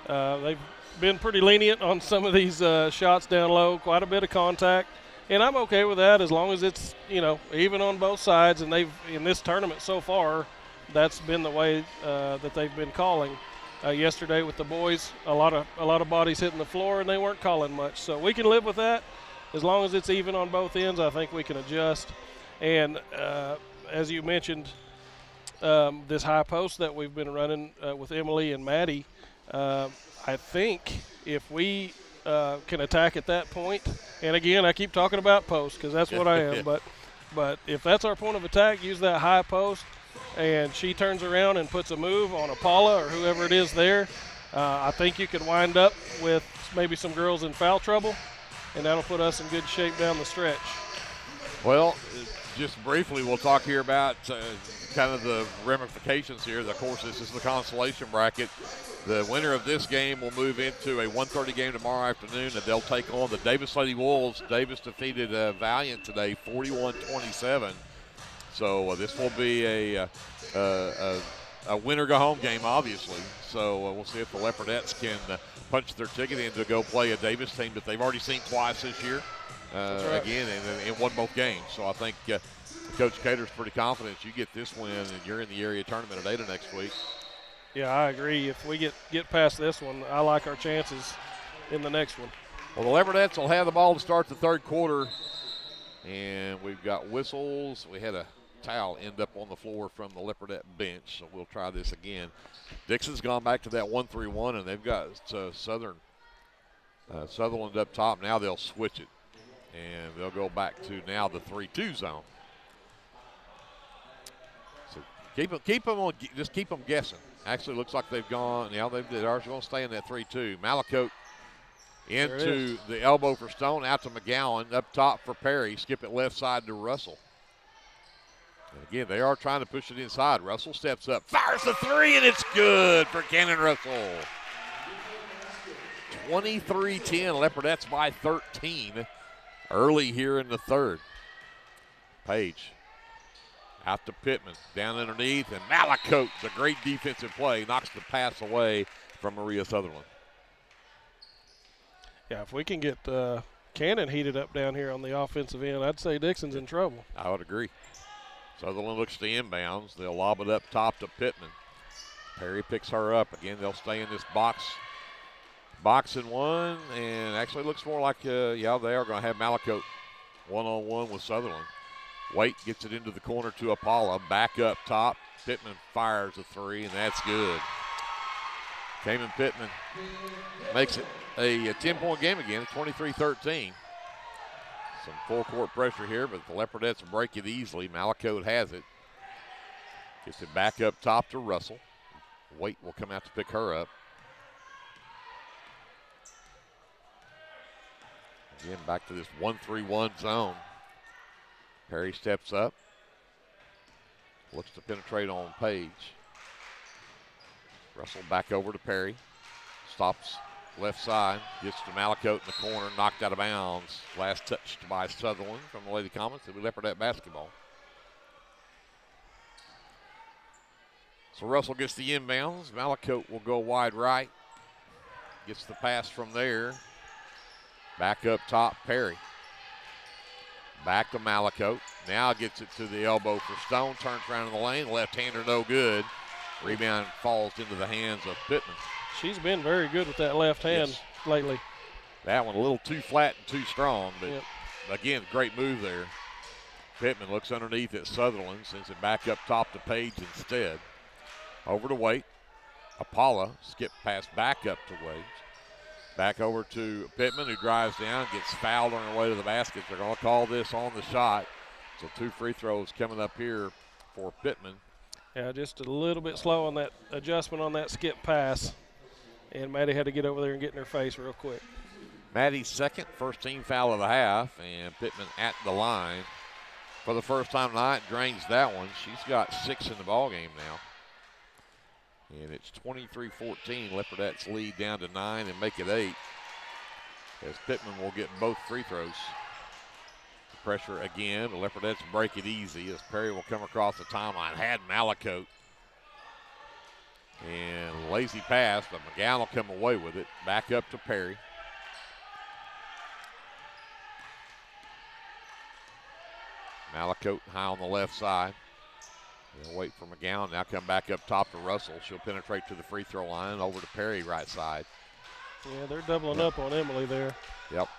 They've been pretty lenient on some of these shots down low, quite a bit of contact, and I'm okay with that as long as it's even on both sides. And they've in this tournament so far, that's been the way that they've been calling. Yesterday with the boys, a lot of bodies hitting the floor, and they weren't calling much. So we can live with that. As long as it's even on both ends, I think we can adjust. And as you mentioned, this high post that we've been running with Emily and Maddie, I think if we can attack at that point, and again, I keep talking about post because that's what I am, but if that's our point of attack, use that high post, and she turns around and puts a move on Apollo or whoever it is there, I think you could wind up with maybe some girls in foul trouble, and that'll put us in good shape down the stretch. Well, just briefly, we'll talk here about kind of the ramifications here. Of course, this is the consolation bracket. The winner of this game will move into a 1:30 game tomorrow afternoon, and they'll take on the Davis Lady Wolves. Davis defeated Valiant today, 41-27. So this will be a winner-go-home game, obviously. So we'll see if the Leopardettes can punch their ticket in to go play a Davis team that they've already seen twice this year. Right. Again, and won both games. So I think Coach Cater's pretty confident you get this win and you're in the area tournament at Ada next week. Yeah, I agree. If we get past this one, I like our chances in the next one. Well, the Leopardettes will have the ball to start the third quarter. And we've got whistles. We had a towel end up on the floor from the Leopardette bench, so we'll try this again. Dickson's gone back to that 1-3-1, and they've got Sutherland up top. Now they'll switch it, and they'll go back to now the 3-2 zone. So keep them guessing. Actually, looks like they've gone. Yeah, they're going to stay in that 3-2. Malakote into the elbow for Stone, out to McGowan, up top for Perry. Skip it left side to Russell. And again, they are trying to push it inside. Russell steps up, fires the three, and it's good for Cannon Russell. 23-10, Leopardettes by 13 early here in the third. Page out to Pittman, down underneath, and Malakote, a great defensive play, knocks the pass away from Maria Sutherland. Yeah, if we can get Cannon heated up down here on the offensive end, I'd say Dickson's in trouble. I would agree. Sutherland looks to inbounds. They'll lob it up top to Pittman. Perry picks her up. Again, they'll stay in this box and one, and actually looks more like, they are going to have Malakote one-on-one with Sutherland. Waite gets it into the corner to Apollo. Back up top. Pittman fires a three, and that's good. Cayman Pittman makes it a 10-point game again, 23-13. Some full court pressure here, but the Leopardettes break it easily. Malakote has it. Gets it back up top to Russell. Waite will come out to pick her up. Again, back to this 1-3-1 zone. Perry steps up. Looks to penetrate on Page. Russell back over to Perry. Stops left side. Gets to Malakote in the corner. Knocked out of bounds. Last touched by Sutherland from the Lady Comets. It'll be Leopardette basketball. So Russell gets the inbounds. Malakote will go wide right. Gets the pass from there. Back up top, Perry. Back to Malakote. Now gets it to the elbow for Stone. Turns around in the lane. Left-hander no good. Rebound falls into the hands of Pittman. She's been very good with that left hand lately. That one a little too flat and too strong, but again, great move there. Pittman looks underneath at Sutherland, sends it back up top to Page instead. Over to Waite. Apollo, skip pass back up to Waite. Back over to Pittman, who drives down, gets fouled on her way to the basket. They're going to call this on the shot. So 2 free throws coming up here for Pittman. Yeah, just a little bit slow on that adjustment on that skip pass. And Maddie had to get over there and get in her face real quick. Maddie's second, first team foul of the half, and Pittman at the line for the first time tonight, drains that one. She's got 6 in the ballgame now. And it's 23-14. Leopardettes lead down to 9 and make it 8. As Pittman will get both free throws. Pressure again. The Leopardettes break it easy as Perry will come across the timeline. Had Malakote. And lazy pass, but McGowan will come away with it. Back up to Perry. Malakote high on the left side. They'll wait for McGowan. Now come back up top to Russell. She'll penetrate to the free throw line. Over to Perry right side. Yeah, they're doubling up on Emily there. Yep.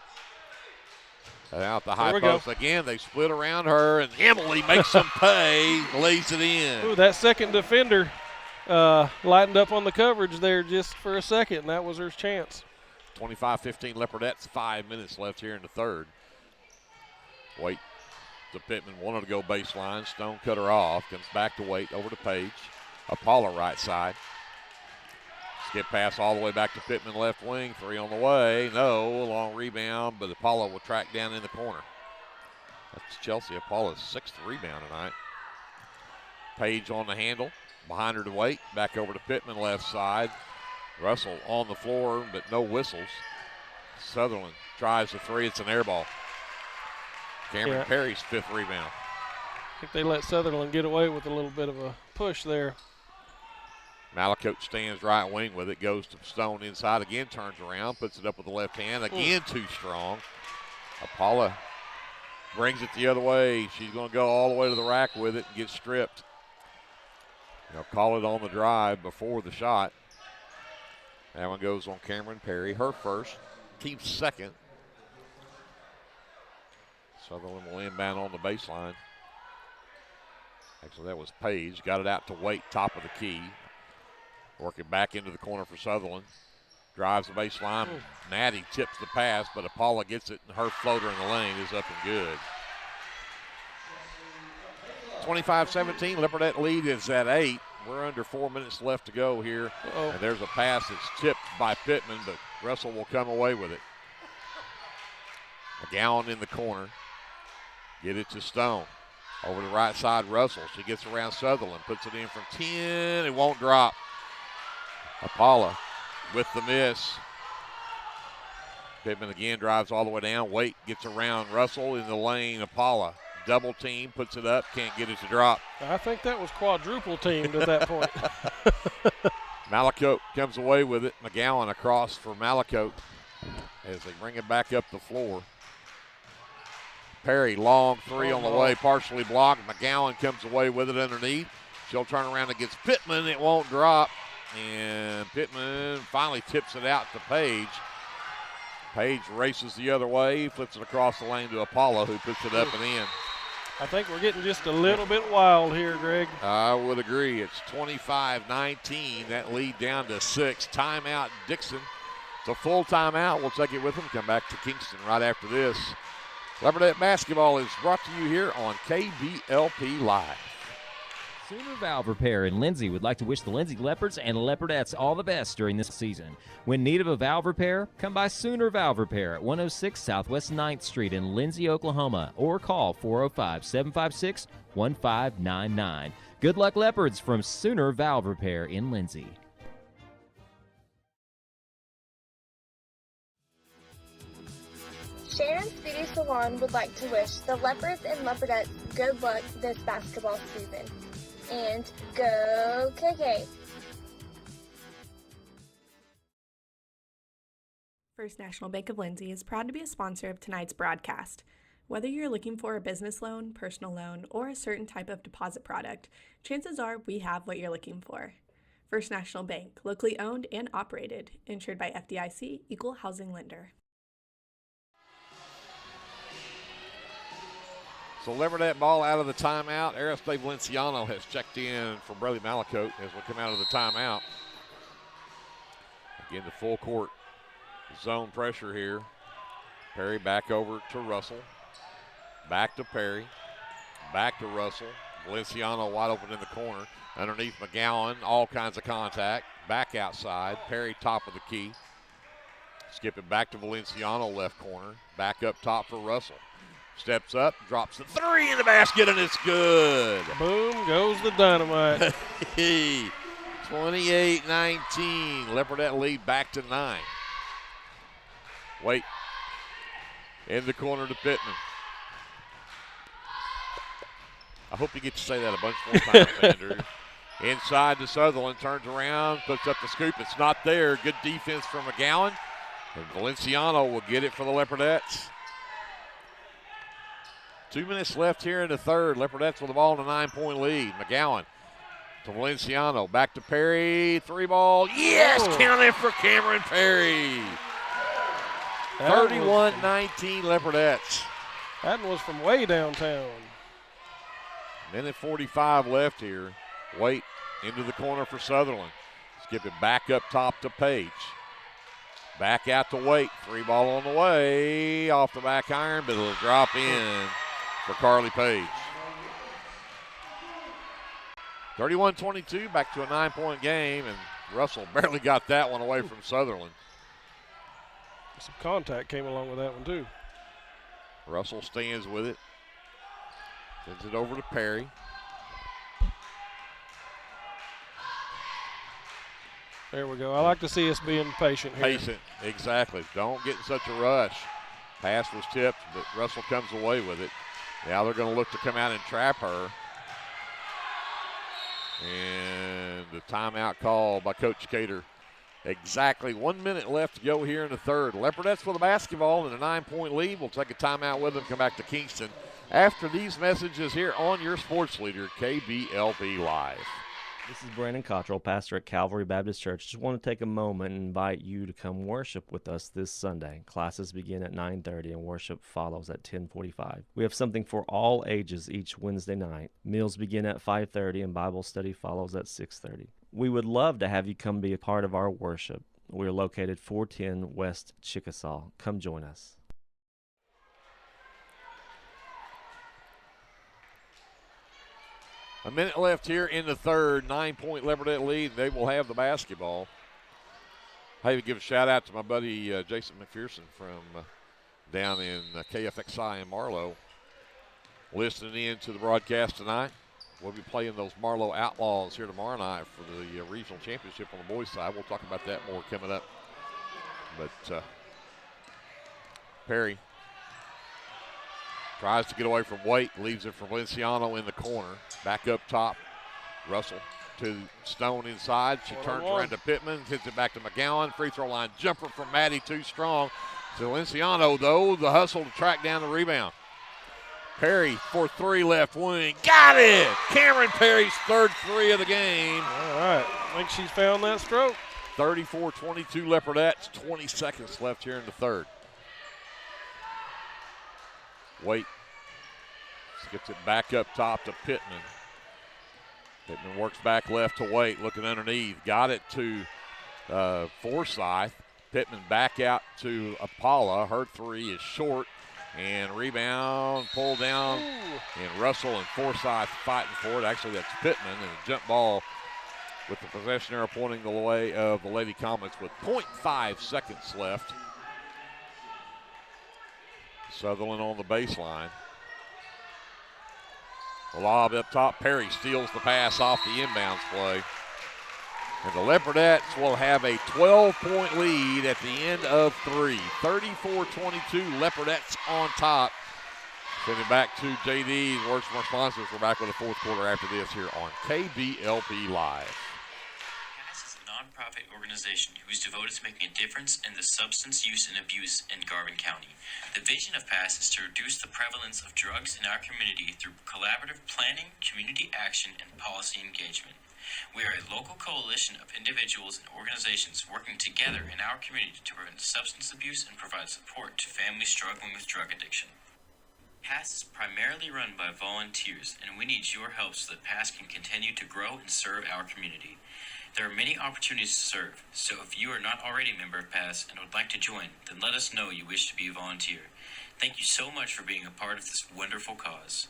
And out the high post again. They split around her, and Emily makes some pay, lays it in. Ooh, that second defender lightened up on the coverage there just for a second, and that was her chance. 25-15 Leopardettes, 5 minutes left here in the third. Waite to Pittman, wanted to go baseline. Stone cut her off, comes back to Waite, over to Page. Apollo right side. Skip pass all the way back to Pittman, left wing. 3 on the way. No, long rebound, but Apollo will track down in the corner. That's Chelsea Apollo's 6th rebound tonight. Page on the handle. Behind her to Waite. Back over to Pittman, left side. Russell on the floor, but no whistles. Sutherland tries the three. It's an air ball. Cameron Perry's 5th rebound. I think they let Sutherland get away with a little bit of a push there. Malakote stands right wing with it. Goes to Stone inside again. Turns around. Puts it up with the left hand. Again too strong. Apollo brings it the other way. She's going to go all the way to the rack with it and get stripped. They'll call it on the drive before the shot. That one goes on Cameron Perry. Her first. Team's second. Sutherland will inbound on the baseline. Actually, that was Page. Got it out to Waite, top of the key. Working back into the corner for Sutherland. Drives the baseline. Natty tips the pass, but Apollo gets it, and her floater in the lane is up and good. 25-17, Leopardette lead is at 8. We're under 4 minutes left to go here. And there's a pass that's tipped by Pittman, but Russell will come away with it. McGowan in the corner. Get it to Stone. Over the right side, Russell. She gets around Sutherland, puts it in from 10. It won't drop. Apollo with the miss. Pittman again drives all the way down. Waite gets around Russell in the lane. Apollo double team, puts it up, can't get it to drop. I think that was quadruple teamed at that point. Malakote comes away with it. McGowan across for Malakote as they bring it back up the floor. Perry, long three on the way, partially blocked. McGowan comes away with it underneath. She'll turn around against Pittman. It won't drop. And Pittman finally tips it out to Page. Page races the other way, flips it across the lane to Apollo, who puts it up and in. I think we're getting just a little bit wild here, Greg. I would agree. It's 25-19. That lead down to 6. Timeout, Dickson. It's a full timeout. We'll take it with them. Come back to Kingston right after this. Leopardette basketball is brought to you here on KBLPlive. Sooner Valve Repair in Lindsay would like to wish the Lindsay Leopards and Leopardettes all the best during this season. When in need of a valve repair, come by Sooner Valve Repair at 106 Southwest 9th Street in Lindsay, Oklahoma, or call 405-756-1599. Good luck, Leopards, from Sooner Valve Repair in Lindsay. Sharon's Beauty Salon would like to wish the Leopards and Leopardettes good luck this basketball season. And go KK! First National Bank of Lindsay is proud to be a sponsor of tonight's broadcast. Whether you're looking for a business loan, personal loan, or a certain type of deposit product, chances are we have what you're looking for. First National Bank, locally owned and operated, insured by FDIC, Equal Housing Lender. So Leopardette ball out of the timeout. Aristotle Valenciano has checked in for Bradley Malakote as we come out of the timeout. Again, the full court zone pressure here. Perry back over to Russell. Back to Perry. Back to Russell. Valenciano wide open in the corner. Underneath McGowan, all kinds of contact. Back outside. Perry top of the key. Skip it back to Valenciano, left corner. Back up top for Russell. Steps up, drops the three in the basket, and it's good. Boom goes the dynamite. 28-19. Leopardette lead back to 9. Wait. In the corner to Pittman. I hope you get to say that a bunch more times, Andrew. Inside to Sutherland, turns around, puts up the scoop. It's not there. Good defense from McGowan. And Valenciano will get it for the Leopardettes. 2 minutes left here in the third. Leopardettes with the ball in a 9-point lead. McGowan to Valenciano. Back to Perry. 3-ball. Yes! Count it for Cameron Perry. 31-19 Leopardettes. That one was from way downtown. Minute 45 left here. Waite into the corner for Sutherland. Skip it back up top to Page. Back out to Waite. 3-ball on the way. Off the back iron, but it'll drop in for Carly Page. 31-22, back to a 9-point game, and Russell barely got that one away from Sutherland. Some contact came along with that one, too. Russell stands with it. Sends it over to Perry. There we go. I like to see us being patient here. Patient, exactly. Don't get in such a rush. Pass was tipped, but Russell comes away with it. Now they're going to look to come out and trap her. And the timeout call by Coach Cater. Exactly 1 minute left to go here in the third. Leopardettes with a basketball and a 9-point lead. We'll take a timeout with them, come back to Kingston after these messages here on your sports leader, KBLP Live. This is Brandon Cottrell, pastor at Calvary Baptist Church. Just want to take a moment and invite you to come worship with us this Sunday. Classes begin at 9:30 and worship follows at 10:45. We have something for all ages each Wednesday night. Meals begin at 5:30 and Bible study follows at 6:30. We would love to have you come be a part of our worship. We are located 410 West Chickasaw. Come join us. A minute left here in the third. 9-point Leopardette lead. They will have the basketball. I even give a shout out to my buddy Jason McPherson from down in KFXI in Marlow, listening in to the broadcast tonight. We'll be playing those Marlow Outlaws here tomorrow night for the regional championship on the boys' side. We'll talk about that more coming up. But Perry tries to get away from Waite, leaves it for Valenciano in the corner. Back up top, Russell to Stone inside. She turns around to Pittman, hits it back to McGowan. Free throw line jumper from Maddie, too strong. To Valenciano, though, the hustle to track down the rebound. Perry for three, left wing. Got it! Cameron Perry's third three of the game. All right. I think she's found that stroke. 34-22 Leopardettes. 20 seconds left here in the third. Waite gets it back up top to Pittman. Pittman works back left to Waite, looking underneath. Got it to Forsyth. Pittman back out to Apala. Her three is short. And rebound, pull down. And Russell and Forsyth fighting for it. Actually, that's Pittman. And a jump ball with the possession arrow pointing the way of the Lady Comets with 0.5 seconds left. Sutherland on the baseline. The lob up top. Perry steals the pass off the inbounds play. And the Leopardettes will have a 12-point lead at the end of three. 34-22, Leopardettes on top. Send it back to JD. Words from our sponsors. We're back with the fourth quarter after this here on KBLP Live. Nonprofit organization who is devoted to making a difference in the substance use and abuse in Garvin County. The vision of PASS is to reduce the prevalence of drugs in our community through collaborative planning, community action, and policy engagement. We are a local coalition of individuals and organizations working together in our community to prevent substance abuse and provide support to families struggling with drug addiction. PASS is primarily run by volunteers, and we need your help so that PASS can continue to grow and serve our community. There are many opportunities to serve, so if you are not already a member of PASS and would like to join, then let us know you wish to be a volunteer. Thank you so much for being a part of this wonderful cause.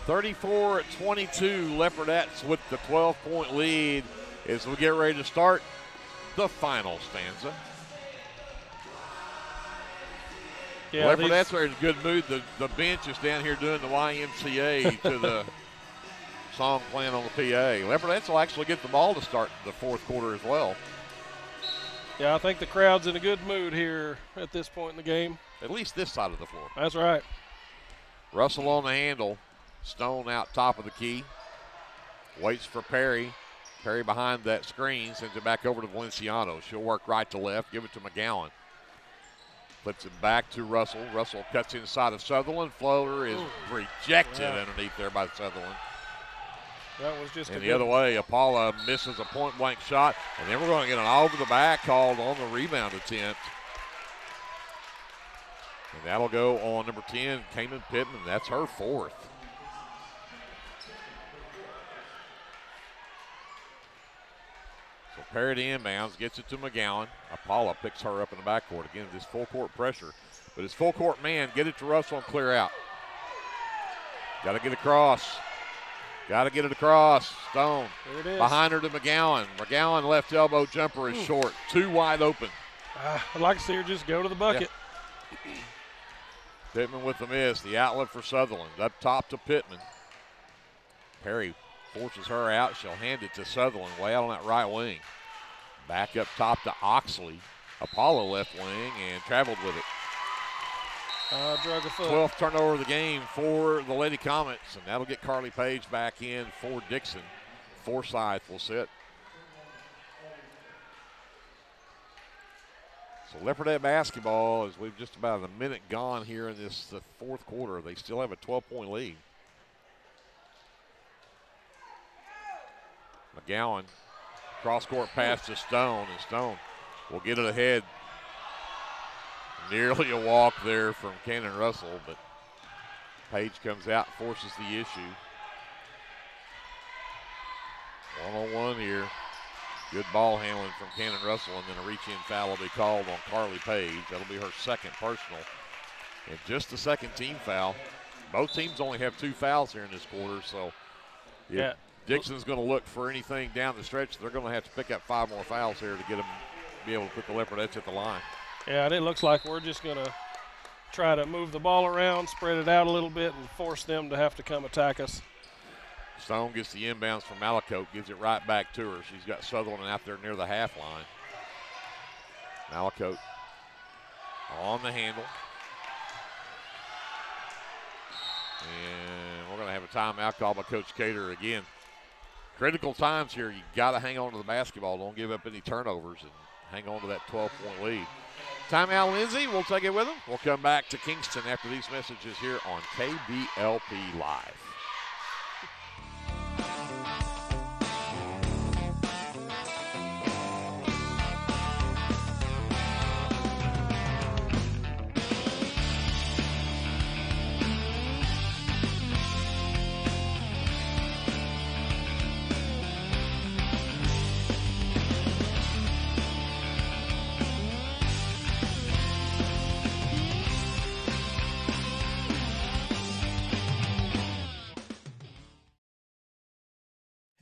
(34-22) Leopardettes with the 12-point lead as we get ready to start the final stanza. Yeah, Leopardettes are in a good mood. The bench is down here doing the YMCA to the song playing on the PA. Leopardettes will actually get the ball to start the fourth quarter as well. Yeah, I think the crowd's in a good mood here at this point in the game. At least this side of the floor. That's right. Russell on the handle. Stone out top of the key. Waits for Perry. Perry behind that screen. Sends it back over to Valenciano. She'll work right to left. Give it to McGowan. Flips it back to Russell. Russell cuts inside of Sutherland. Floater is rejected underneath there by Sutherland. That was just and the other way, Apala misses a point-blank shot. And then we're going to get an over-the-back called on the rebound attempt. And that'll go on number 10, Cayman Pittman. That's her fourth. So Perry to inbounds, gets it to McGowan. Apala picks her up in the backcourt. Again, this full-court pressure. But it's full-court man. Get it to Russell and clear out. Got to get across. Got to get it across. Stone. There it is. Behind her to McGowan. McGowan left elbow jumper is short. Too wide open. I'd like to see her just go to the bucket. Yeah. Pittman with the miss. The outlet for Sutherland. Up top to Pittman. Perry forces her out. She'll hand it to Sutherland way out on that right wing. Back up top to Oxley. Apollo left wing and traveled with it. Drug a foot. 12th turnover of the game for the Lady Comets, and that'll get Carly Page back in for Dickson. Forsyth will sit. So Leopardette basketball, as we've just about a minute gone here in this fourth quarter, they still have a 12-point lead. McGowan, cross-court pass to Stone, and Stone will get it ahead. Nearly a walk there from Cannon Russell, but Page comes out and forces the issue. One-on-one here. Good ball handling from Cannon Russell, and then a reach-in foul will be called on Carly Page. That'll be her second personal, and just the second team foul. Both teams only have 2 fouls here in this quarter, so if Dixon's going to look for anything down the stretch, they're going to have to pick up 5 more fouls here to get them be able to put the Leopardettes at the line. Yeah, and it looks like we're just going to try to move the ball around, spread it out a little bit, and force them to have to come attack us. Stone gets the inbounds from Malakote, gives it right back to her. She's got Sutherland out there near the half line. Malakote on the handle. And we're going to have a timeout called by Coach Cater again. Critical times here. You got to hang on to the basketball. Don't give up any turnovers and hang on to that 12-point lead. Timeout, Lindsay. We'll take it with them. We'll come back to Kingston after these messages here on KBLP Live.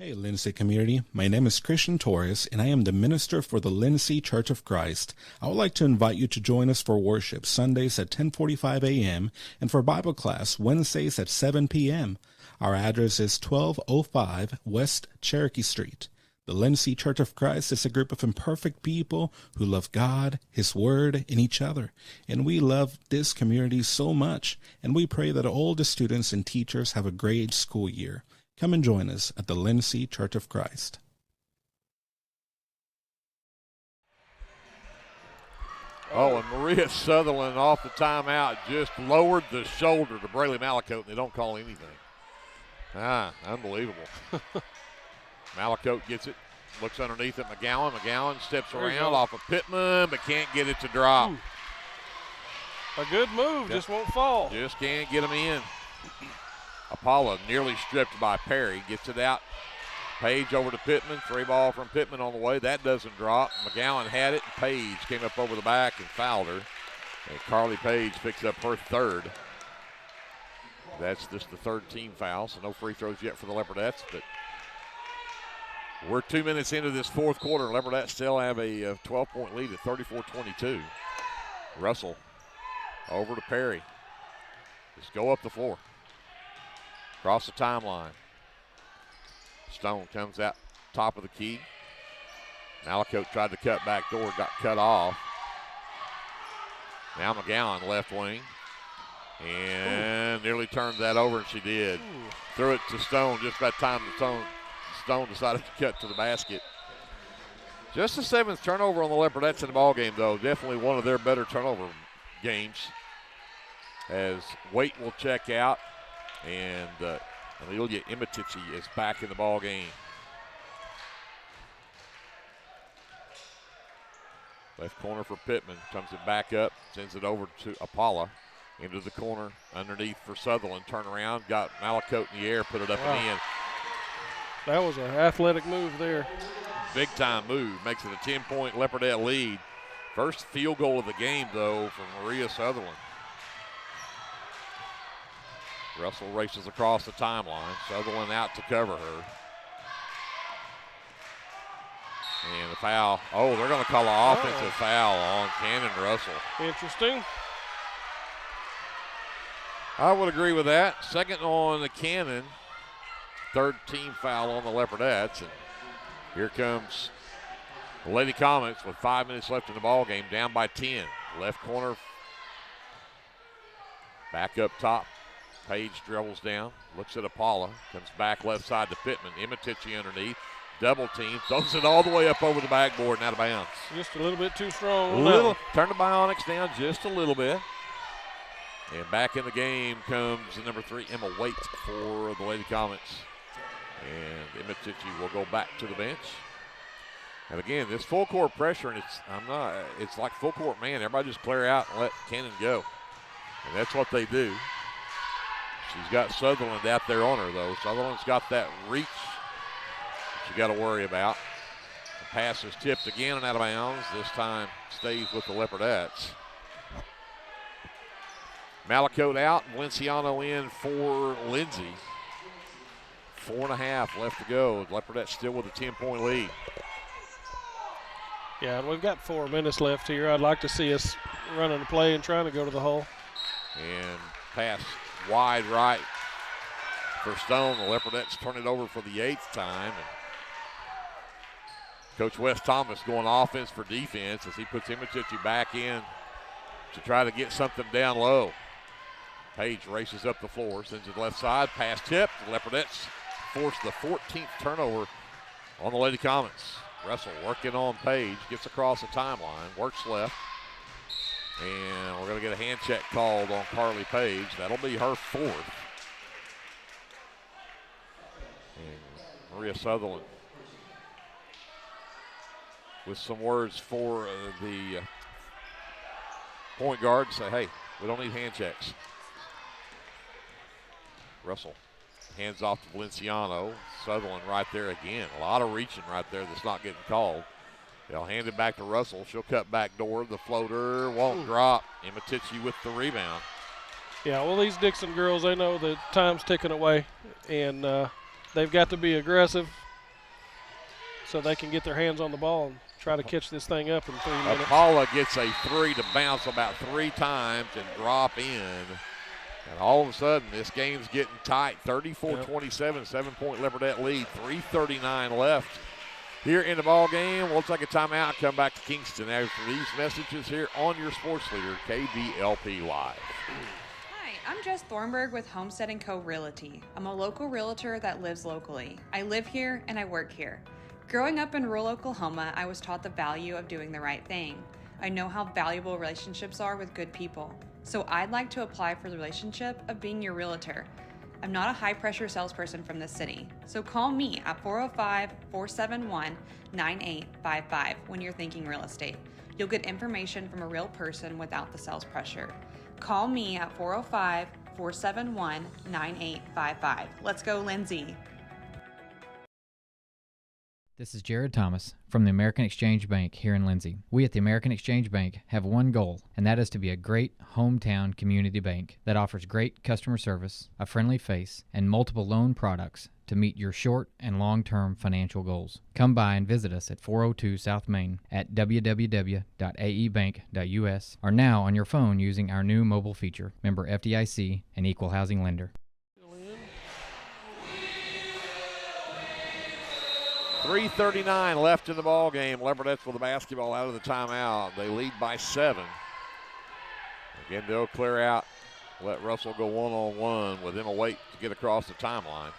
Hey, LINDSAY community. My name is Christian Torres, and I am the minister for the LINDSAY Church of Christ. I would like to invite you to join us for worship Sundays at 10:45 a.m. and for Bible class Wednesdays at 7 p.m. Our address is 1205 West Cherokee Street. The LINDSAY Church of Christ is a group of imperfect people who love God, His Word, and each other. And we love this community so much, and we pray that all the students and teachers have a great school year. Come and join us at the LINDSAY Church of Christ. Oh, and Maria Sutherland off the timeout just lowered the shoulder to Braylee Malakote, and they don't call anything. Unbelievable. Malakote gets it, looks underneath at McGowan. McGowan steps around off of Pittman, but can't get it to drop. A good move, just won't fall. Just can't get him in. Apollo nearly stripped by Perry, gets it out. Page over to Pittman, 3 ball from Pittman on the way. That doesn't drop. McGowan had it, and Page came up over the back and fouled her. And Carly Page picks up her third. That's just the third team foul, so no free throws yet for the Leopardettes, but we're 2 minutes into this fourth quarter, and Leopardettes still have a 12-point lead at 34-22. Russell over to Perry. Just go up the floor. Across the timeline. Stone comes out top of the key. Malakote tried to cut back door, got cut off. Now McGowan left wing. And nearly turned that over, and she did. Threw it to Stone just about time to Stone decided to cut to the basket. Just the 7th turnover on the Leopardettes in the ballgame, though. Definitely one of their better turnover games. As Waite will check out. And Amelia Imatici is back in the ball game. Left corner for Pittman. Comes it back up. Sends it over to Apollo. Into the corner. Underneath for Sutherland. Turn around. Got Malakote in the air. Put it up and in. That was an athletic move there. Big time move. Makes it a 10-point Leopardette lead. First field goal of the game, though, for Maria Sutherland. Russell races across the timeline. Sutherland out to cover her. And the foul. Oh, they're going to call an offensive foul on Cannon Russell. Interesting. I would agree with that. Second on the Cannon. Third team foul on the Leopardettes. And here comes the Lady Comets with 5 minutes left in the ball game, down by 10. Left corner. Back up top. Page dribbles down. Looks at Apala. Comes back left side to Pittman. Imatici underneath. Double team. Throws it all the way up over the backboard and out of bounds. Just a little bit too strong. Turn the Bionics down just a little bit. And back in the game comes the number 3, Emma Waite, for the Lady Comets. And Imatici will go back to the bench. And again, this full court pressure, and it's like full court man. Everybody just clear out and let Cannon go. And that's what they do. She's got Sutherland out there on her, though. Sutherland's got that reach that you got to worry about. The pass is tipped again and out of bounds. This time stays with the Leopardettes. Malacote out, Valenciano in for Lindsay. 4.5 left to go. Leopardettes still with a 10-point lead. Yeah, and we've got 4 minutes left here. I'd like to see us running the play and trying to go to the hole. And pass wide right for Stone. The Leopardettes turn it over for the 8th time. And Coach Wes Thomas going offense for defense as he puts Imatici back in to try to get something down low. Page races up the floor, sends it left side, pass tipped. The Leopardettes force the 14th turnover on the Lady Comets. Russell working on Page, gets across the timeline, works left. And we're going to get a hand check called on Carly Page. That'll be her 4th. And Maria Sutherland with some words for the point guard to say, hey, we don't need hand checks. Russell hands off to Valenciano. Sutherland right there again. A lot of reaching right there that's not getting called. They'll hand it back to Russell. She'll cut back door. The floater won't drop. Imatici with the rebound. Yeah, well, these Dickson girls, they know that time's ticking away, and they've got to be aggressive so they can get their hands on the ball and try to catch this thing up in 3 minutes. Paula gets a 3 to bounce about 3 times and drop in. And all of a sudden, this game's getting tight. 34-27, 7-point Leopardette lead. 3:39 left here in the ball game. We'll take a timeout and come back to Kingston after these messages here on your sports leader, KBLP Live. Hi, I'm Jess Thornburg with Homestead & Co. Realty. I'm a local realtor that lives locally. I live here and I work here. Growing up in rural Oklahoma, I was taught the value of doing the right thing. I know how valuable relationships are with good people. So I'd like to apply for the relationship of being your realtor. I'm not a high-pressure salesperson from the city, so call me at 405-471-9855 when you're thinking real estate. You'll get information from a real person without the sales pressure. Call me at 405-471-9855. Let's go, Lindsay. This is Jared Thomas from the American Exchange Bank here in Lindsay. We at the American Exchange Bank have one goal, and that is to be a great hometown community bank that offers great customer service, a friendly face, and multiple loan products to meet your short and long-term financial goals. Come by and visit us at 402 South Main at www.aebank.us or now on your phone using our new mobile feature, member FDIC, and equal housing lender. 3:39 left in the ball game. Leopardettes with the basketball out of the timeout. They lead by 7. Again, they'll clear out, let Russell go one-on-one with Emma Waite to get across the timeline.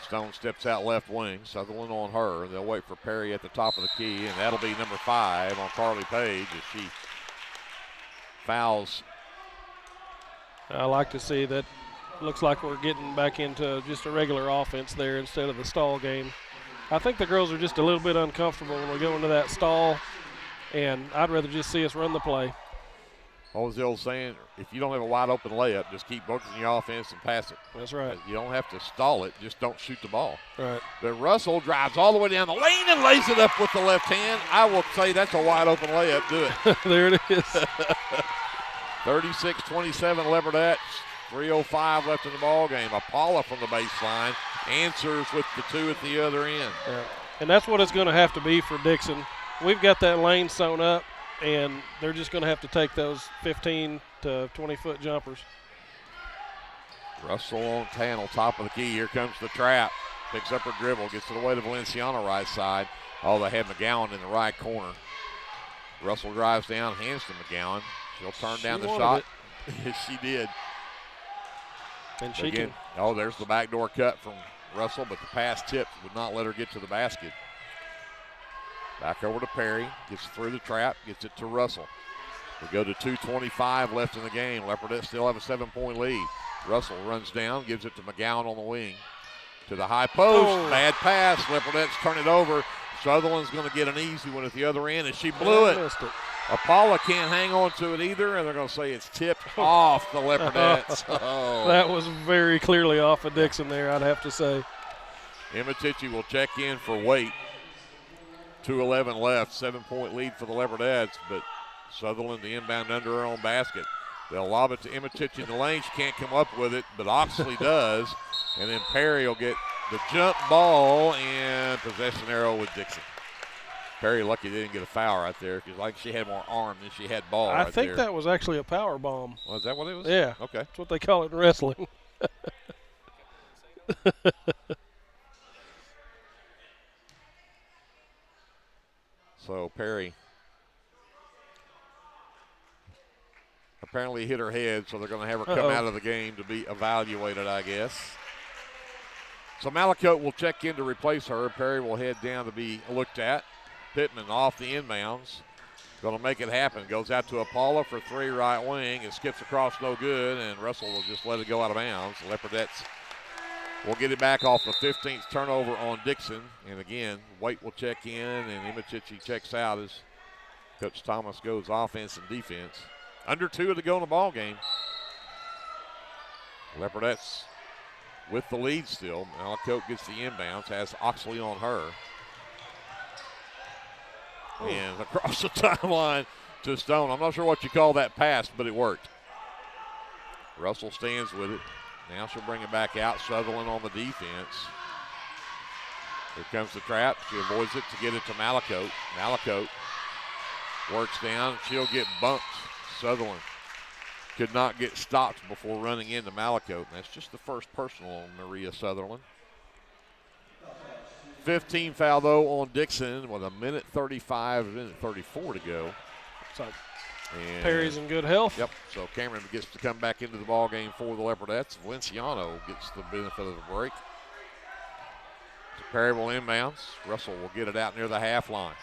Stone steps out left wing. Sutherland on her. They'll wait for Perry at the top of the key, and that'll be number 5 on Carly Page as she fouls. I like to see that. Looks like we're getting back into just a regular offense there instead of the stall game. I think the girls are just a little bit uncomfortable when we go into that stall, and I'd rather just see us run the play. What was the old saying? If you don't have a wide open layup, just keep focusing your offense and pass it. That's right. You don't have to stall it, just don't shoot the ball. Right. But Russell drives all the way down the lane and lays it up with the left hand. I will say that's a wide open layup. Do it. There it is. 36-27 Leopardettes. 3:05 left in the ball game. Apollo from the baseline answers with the 2 at the other end. Yeah. And that's what it's going to have to be for Dickson. We've got that lane sewn up, and they're just going to have to take those 15 to 20-foot jumpers. Russell on Tannell, top of the key. Here comes the trap. Picks up her dribble, gets it away to Valenciano right side. Oh, they have McGowan in the right corner. Russell drives down, hands to McGowan. She'll turn down the shot. She did. And she can. Oh, there's the backdoor cut from Russell, but the pass tipped, would not let her get to the basket. Back over to Perry, gets through the trap, gets it to Russell. We go to 2:25 left in the game. Leopardettes still have a 7-point lead. Russell runs down, gives it to McGowan on the wing. To the high post, Bad pass. Leopardettes turn it over. Sutherland's going to get an easy one at the other end, and she blew it. Apollo can't hang on to it either, and they're going to say it's tipped off the Leopardettes. Oh. That was very clearly off of Dickson there, I'd have to say. Imatici will check in for Waite. 2:11 left, 7-point lead for the Leopardettes, but Sutherland the inbound under her own basket. They'll lob it to Imatici in the lane. She can't come up with it, but Oxley does. And then Perry will get the jump ball and possession arrow with Dickson. Perry lucky they didn't get a foul right there because like she had more arm than she had ball I think that was actually a power bomb. Was that what it was? Yeah. Okay. That's what they call it in wrestling. So Perry apparently hit her head, so they're going to have her come out of the game to be evaluated, I guess. So Malakote will check in to replace her. Perry will head down to be looked at. Pittman off the inbounds. Going to make it happen. Goes out to Apollo for 3 right wing. It skips across, no good, and Russell will just let it go out of bounds. The Leopardettes will get it back off the 15th turnover on Dickson. And again, Waite will check in, and Imatici checks out as Coach Thomas goes offense and defense. Under 2 to go in the ball game. Leopardettes with the lead still. Malakote gets the inbounds, has Oxley on her. And across the timeline to Stone. I'm not sure what you call that pass, but it worked. Russell stands with it. Now she'll bring it back out. Sutherland on the defense. Here comes the trap. She avoids it to get it to Malakote. Malakote works down. She'll get bumped. Sutherland could not get stopped before running into Malakote. And that's just the first personal on Maria Sutherland. 15 foul, though, on Dickson with 1:34 to go. So Perry's in good health. Yep, so Cameron gets to come back into the ball game for the Leopardettes. Valenciano gets the benefit of the break. So Perry will inbounds. Russell will get it out near the half line.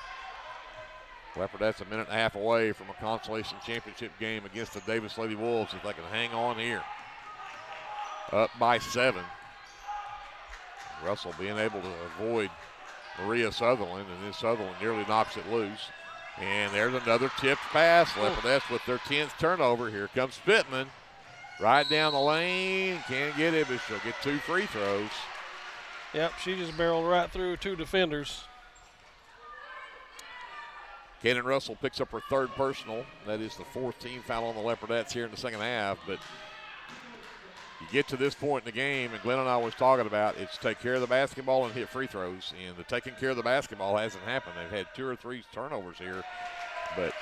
Leopardettes a minute and a half away from a consolation championship game against the Davis Lady Wolves if they can hang on here. Up by 7. Russell being able to avoid Maria Sutherland, and then Sutherland nearly knocks it loose. And there's another tipped pass. Leopardettes with their 10th turnover. Here comes Pittman. Right down the lane. Can't get it, but she'll get 2 free throws. Yep, she just barreled right through 2 defenders. Kaden Russell picks up her 3rd personal. That is the 4th team foul on the Leopardettes here in the second half. But you get to this point in the game, and Glenn and I was talking about it's take care of the basketball and hit free throws. And the taking care of the basketball hasn't happened. They've had 2 or 3 turnovers here. But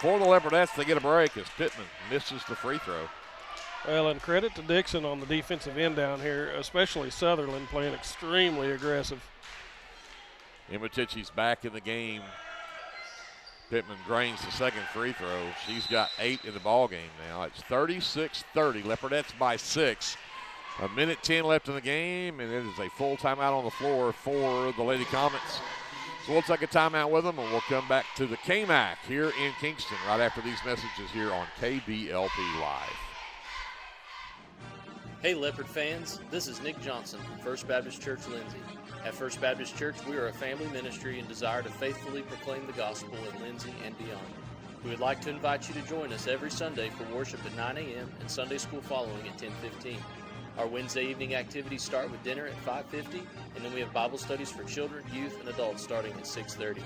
for the Leopardettes, they get a break as Pittman misses the free throw. Well, and credit to Dickson on the defensive end down here, especially Sutherland playing extremely aggressive. Imatici's back in the game. Pittman drains the 2nd free throw. She's got 8 in the ball game now. It's 36-30. Leopardettes by 6. 1:10 left in the game, and it is a full timeout on the floor for the Lady Comets. So we'll take a timeout with them, and we'll come back to the KMAC here in Kingston right after these messages here on KBLP Live. Hey Leopard fans, this is Nick Johnson from First Baptist Church, Lindsay. At First Baptist Church, we are a family ministry and desire to faithfully proclaim the gospel in Lindsay and beyond. We would like to invite you to join us every Sunday for worship at 9 a.m. and Sunday school following at 10:15. Our Wednesday evening activities start with dinner at 5:50, and then we have Bible studies for children, youth, and adults starting at 6:30.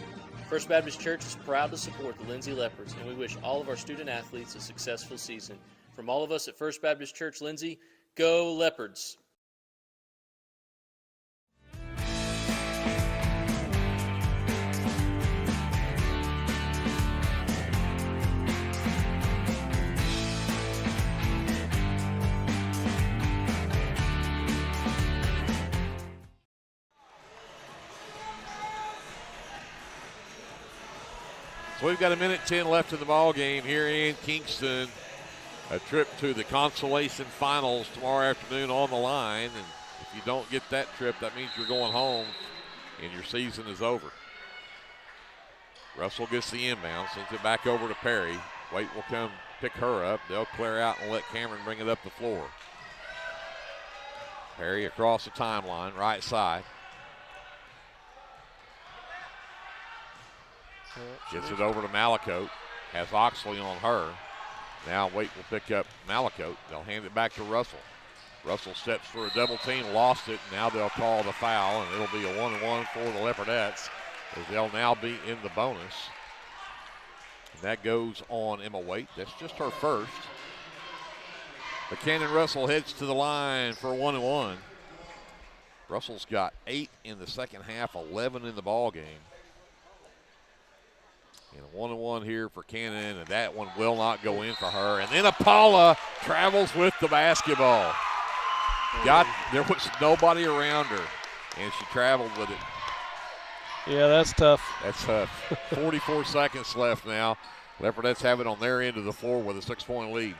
First Baptist Church is proud to support the Lindsay Leopards, and we wish all of our student athletes a successful season. From all of us at First Baptist Church Lindsay, go Leopards! So we've got 1:10 left in the ball game here in Kingston. A trip to the consolation finals tomorrow afternoon on the line. And if you don't get that trip, that means you're going home and your season is over. Russell gets the inbound, sends it back over to Perry. Waite will come pick her up. They'll clear out and let Cameron bring it up the floor. Perry across the timeline, right side. Gets it over to Malakote. Has Oxley on her. Now Waite will pick up Malakote. They'll hand it back to Russell. Russell steps for a double team, lost it. Now they'll call the foul, and it'll be a 1-1 for the Leopardettes, as they'll now be in the bonus. And that goes on Emma Waite. That's just her first. But Cannon Russell heads to the line for a 1-1. Russell's got 8 in the second half, 11 in the ball game. And a 1-1 here for Cannon, and that one will not go in for her. And then Apala travels with the basketball. There was nobody around her, and she traveled with it. Yeah, that's tough. That's tough. 44 seconds left now. Leopardettes have it on their end of the floor with a 6-point lead.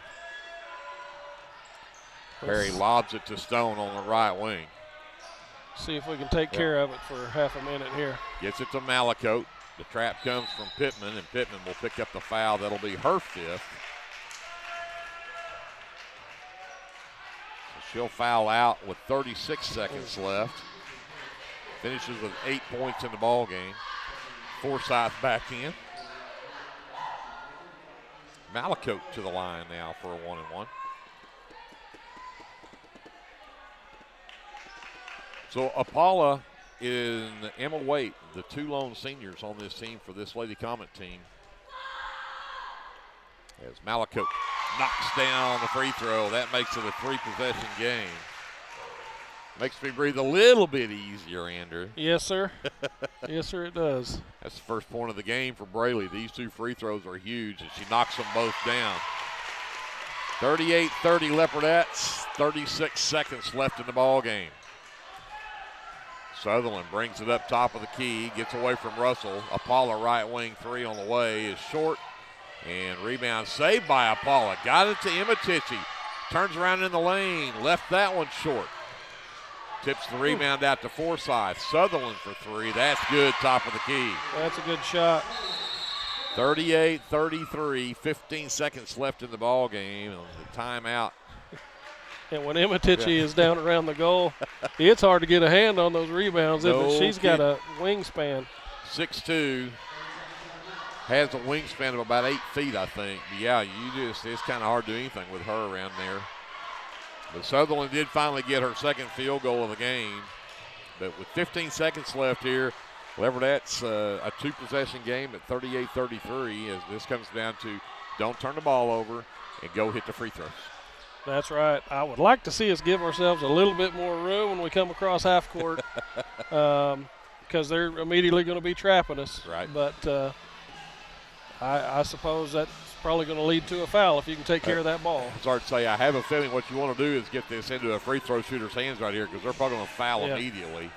Perry lobs it to Stone on the right wing. See if we can take care of it for half a minute here. Gets it to Malakote. The trap comes from Pittman, and Pittman will pick up the foul. That'll be her 5th. So she'll foul out with 36 seconds left. Finishes with 8 points in the ball game. Forsyth back in. Malakote to the line now for a 1-1. So Apala and Emma Waite, the 2 lone seniors on this team for this Lady Comet team. As Malakote knocks down the free throw, that makes it a 3-possession game. Makes me breathe a little bit easier, Andrew. Yes, sir. Yes, sir, it does. That's the first point of the game for Braley. These 2 free throws are huge, and she knocks them both down. 38-30 Leopardettes, 36 seconds left in the ball game. Sutherland brings it up top of the key, gets away from Russell. Apala right wing 3 on the way is short, and rebound saved by Apala. Got it to Imatici. Turns around in the lane, left that one short. Tips the rebound out to Forsyth. Sutherland for 3. That's good, top of the key. That's a good shot. 38-33, 15 seconds left in the ball game. The timeout. And when Imatici is down around the goal, it's hard to get a hand on those rebounds, isn't it? She's got a wingspan. 6'2", has a wingspan of about 8 feet, I think. But yeah, it's kind of hard to do anything with her around there. But Sutherland did finally get her 2nd field goal of the game. But with 15 seconds left here, Leopardettes a 2-possession game at 38-33, as this comes down to don't turn the ball over and go hit the free throws. That's right. I would like to see us give ourselves a little bit more room when we come across half court, because they're immediately going to be trapping us. Right. But I suppose that's probably going to lead to a foul if you can take care of that ball. It's hard to say. I have a feeling what you want to do is get this into a free throw shooter's hands right here, because they're probably going to foul immediately.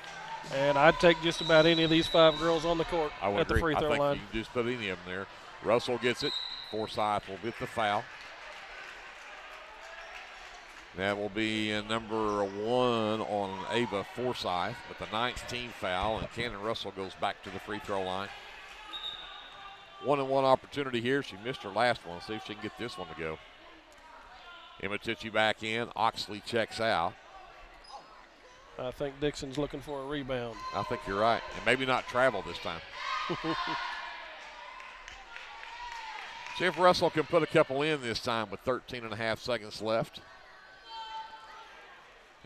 And I'd take just about any of these 5 girls on the court at the free throw line. I think you can just put any of them there. Russell gets it. Forsyth will get the foul. That will be number 1 on Ava Forsyth, but the 9th team foul, and Cannon Russell goes back to the free throw line. 1-on-1 opportunity here. She missed her last one. See if she can get this one to go. Imatici back in. Oxley checks out. I think Dickson's looking for a rebound. I think you're right, and maybe not travel this time. See if Russell can put a couple in this time with 13.5 seconds left.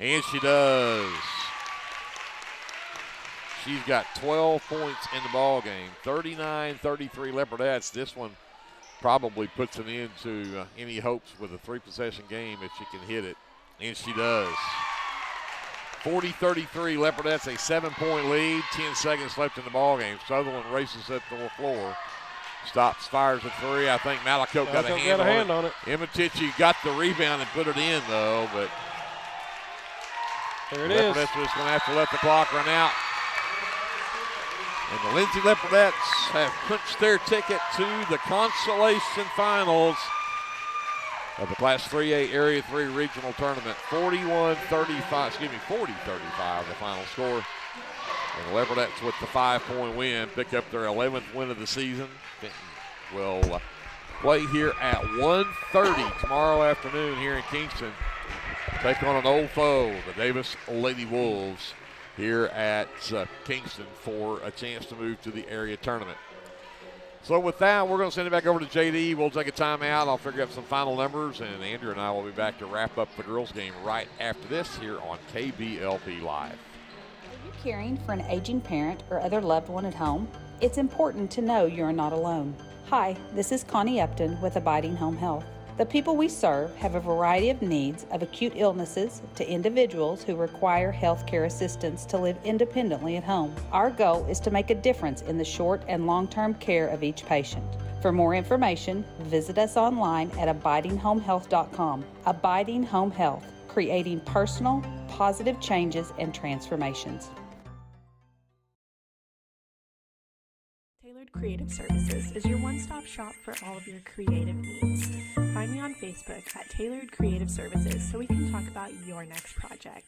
And she does. She's got 12 points in the ball game. 39-33 Leopardettes. This one probably puts an end to any hopes with a 3-possession game if she can hit it, and she does. 40-33, Leopardettes a 7-point lead, 10 seconds left in the ballgame. Sutherland races up the floor. Stops, fires a three. I think Malakote got a hand on it. Imatici got the rebound and put it in, though, but there it is. Leopardettes was going to have to let the clock run out. And the Lindsay Leopardettes have punched their ticket to the consolation finals of the Class 3A Area 3 Regional Tournament. 40-35, the final score. And the Leopardettes with the 5-point win pick up their 11th win of the season. Will play here at 1:30 tomorrow afternoon here in Kingston. Take on an old foe, the Davis Lady Wolves, here at Kingston for a chance to move to the area tournament. So with that, we're going to send it back over to JD. We'll take a timeout. I'll figure out some final numbers, and Andrew and I will be back to wrap up the girls' game right after this here on KBLP Live. Are you caring for an aging parent or other loved one at home? It's important to know you're not alone. Hi, this is Connie Upton with Abiding Home Health. The people we serve have a variety of needs, of acute illnesses to individuals who require health care assistance to live independently at home. Our goal is to make a difference in the short and long-term care of each patient. For more information, visit us online at abidinghomehealth.com. Abiding Home Health, creating personal, positive changes and transformations. Tailored Creative Services is your one-stop shop for all of your creative needs. Find me on Facebook at Tailored Creative Services so we can talk about your next project.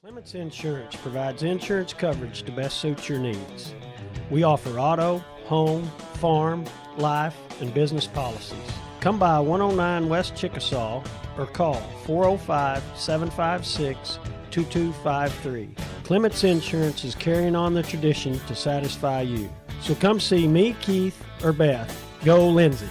Comets Insurance provides insurance coverage to best suit your needs. We offer auto, home, farm, life, and business policies. Come by 109 West Chickasaw or call 405-756-2253. Clements Insurance is carrying on the tradition to satisfy you. So come see me, Keith, or Beth. Go Lindsay.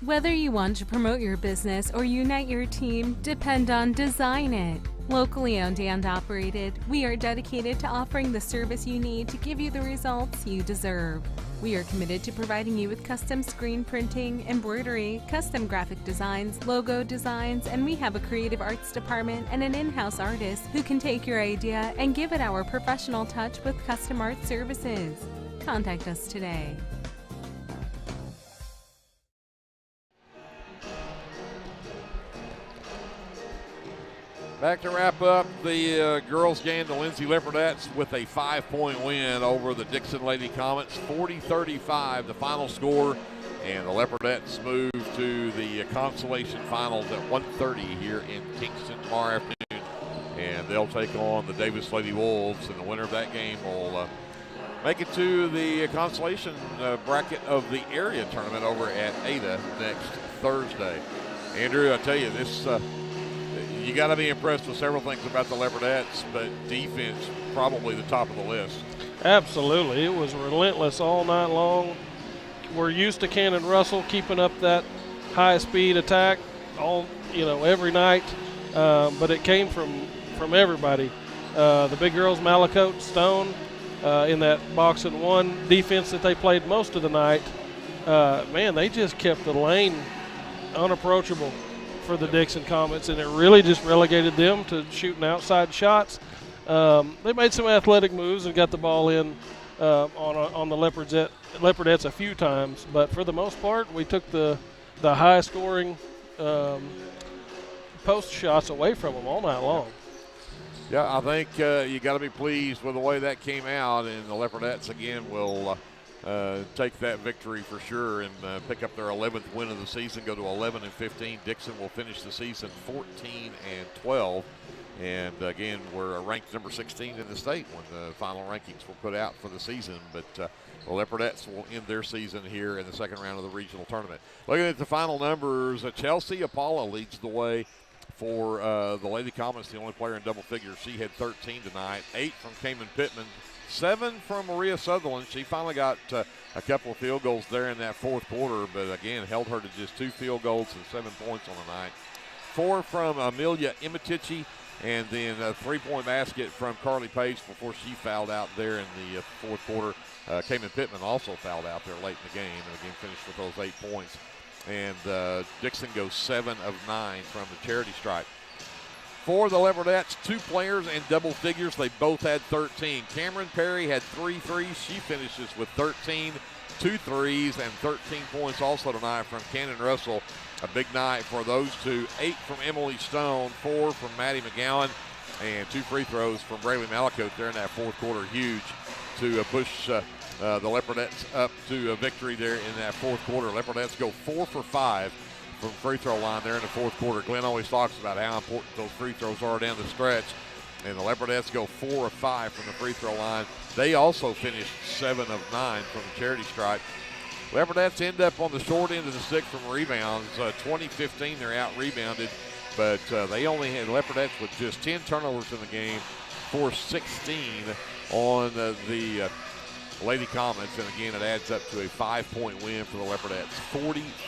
Whether you want to promote your business or unite your team, depend on Design It. Locally owned and operated, we are dedicated to offering the service you need to give you the results you deserve. We are committed to providing you with custom screen printing, embroidery, custom graphic designs, logo designs, and we have a creative arts department and an in-house artist who can take your idea and give it our professional touch with custom art services. Contact us today. Back to wrap up the girls' game, the Lindsay Leopardettes with a 5-point win over the Dickson Lady Comets, 40-35, the final score, and the Leopardettes move to the consolation finals at 1:30 here in Kingston tomorrow afternoon, and they'll take on the Davis Lady Wolves, and the winner of that game will make it to the consolation bracket of the area tournament over at Ada next Thursday. Andrew, I tell you, this you got to be impressed with several things about the Leopardettes, but defense probably the top of the list. Absolutely. It was relentless all night long. We're used to Cannon Russell keeping up that high-speed attack every night, but it came from everybody. The big girls, Malakote, Stone, in that box and one defense that they played most of the night, they just kept the lane unapproachable for the Dickson Comets, and it really just relegated them to shooting outside shots. They made some athletic moves and got the ball in on the Leopardettes a few times, but for the most part, we took the high-scoring post shots away from them all night long. Yeah, I think you got to be pleased with the way that came out, and the Leopardettes again will take that victory for sure and pick up their 11th win of the season, go to 11-15. Dixon will finish the season 14-12. And again, we're ranked number 16 in the state when the final rankings were put out for the season. But the Leopardettes will end their season here in the second round of the regional tournament. Looking at the final numbers, Chelsea Apollo leads the way, for the Lady Comets, the only player in double figures. She had 13 tonight. 8 from Cayman Pittman. 7 from Maria Sutherland. She finally got a couple of field goals there in that fourth quarter, but again, held her to just 2 field goals and 7 points on the night. 4 from Amelia Imatici, and then a 3-point basket from Carly Page before she fouled out there in the fourth quarter. Cayman Pittman also fouled out there late in the game, and again finished with those 8 points. And Dickson goes 7 of 9 from the charity stripe. For the Leopardettes, 2 players in double figures. They both had 13. Cameron Perry had 3 threes. She finishes with 13, 2 threes, and 13 points also tonight from Cannon Russell. A big night for those two. 8 from Emily Stone, 4 from Maddie McGowan, and 2 free throws from Braylee Malakote there in that fourth quarter. Huge to push the Leopardettes up to a victory there in that fourth quarter. Leopardettes go 4 for 5 from free throw line there in the fourth quarter. Glenn always talks about how important those free throws are down the stretch. And the Leopardettes go 4 of 5 from the free throw line. They also finished 7 of 9 from the charity stripe. Leopardettes end up on the short end of the stick from rebounds. 2015, they're out-rebounded, but they only had Leopardettes with just 10 turnovers in the game for 16 on the Lady Comets. And again, it adds up to a 5-point win for the Leopardettes.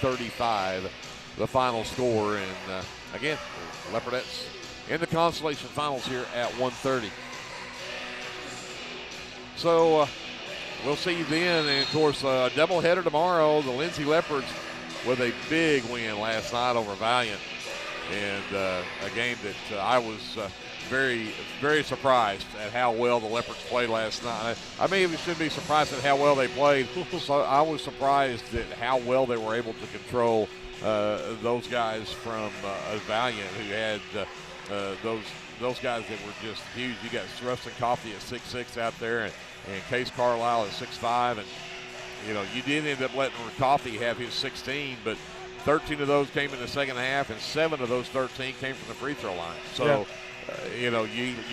40-35, the final score. And again, Leopardettes in the consolation finals here at 1:30. So we'll see you then. And of course, a doubleheader tomorrow. The Lindsay Leopards with a big win last night over Valiant, and a game that I was very, very surprised at how well the Leopards played last night. I maybe shouldn't be surprised at how well they played. So I was surprised at how well they were able to control those guys from Valiant, who had those guys that were just huge. You got Rustin Coffey at 6'6" out there, and Case Carlisle at 6'5", and you did end up letting Coffey have his 16, but 13 of those came in the second half, and 7 of those 13 came from the free throw line. So, you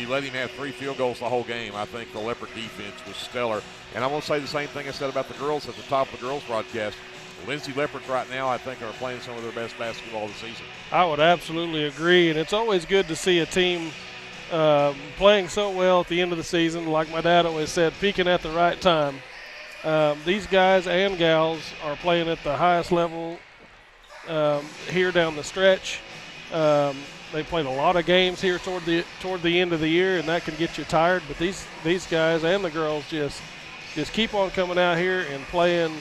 let him have 3 field goals the whole game. I think the Leopard defense was stellar. And I'm going to say the same thing I said about the girls at the top of the girls broadcast. The Lindsay Leopards right now, I think, are playing some of their best basketball this season. I would absolutely agree, and it's always good to see a team playing so well at the end of the season. Like my dad always said, peaking at the right time. These guys and gals are playing at the highest level here down the stretch. They played a lot of games here toward the end of the year, and that can get you tired. But these guys and the girls just keep on coming out here and playing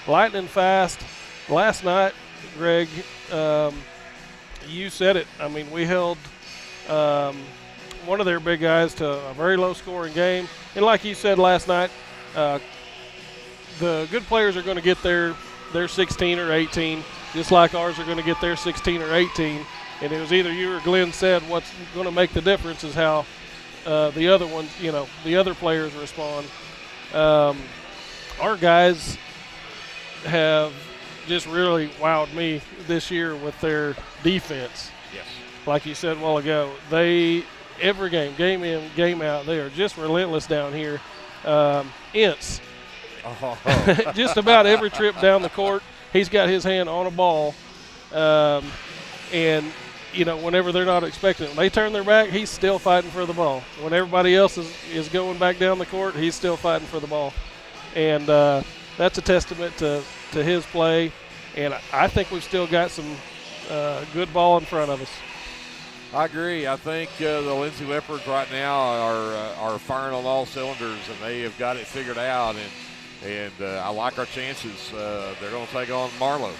lightning fast. Last night, Greg, you said it. I mean, we held one of their big guys to a very low-scoring game. And like you said last night, the good players are going to get their 16 or 18, just like ours are going to get their 16 or 18. And it was either you or Glenn said what's going to make the difference is how the other ones, the other players respond. Our guys have just really wowed me this year with their defense. Yes. Like you said a while ago, every game in, game out, they are just relentless down here. Ince. Just about every trip down the court, he's got his hand on a ball. And, whenever they're not expecting it, when they turn their back, he's still fighting for the ball. When everybody else is going back down the court, he's still fighting for the ball. And that's a testament to his play. And I think we've still got some good ball in front of us. I agree. I think the Lindsay Leopards right now are firing on all cylinders, and they have got it figured out. And I like our chances. They're going to take on Marlowe,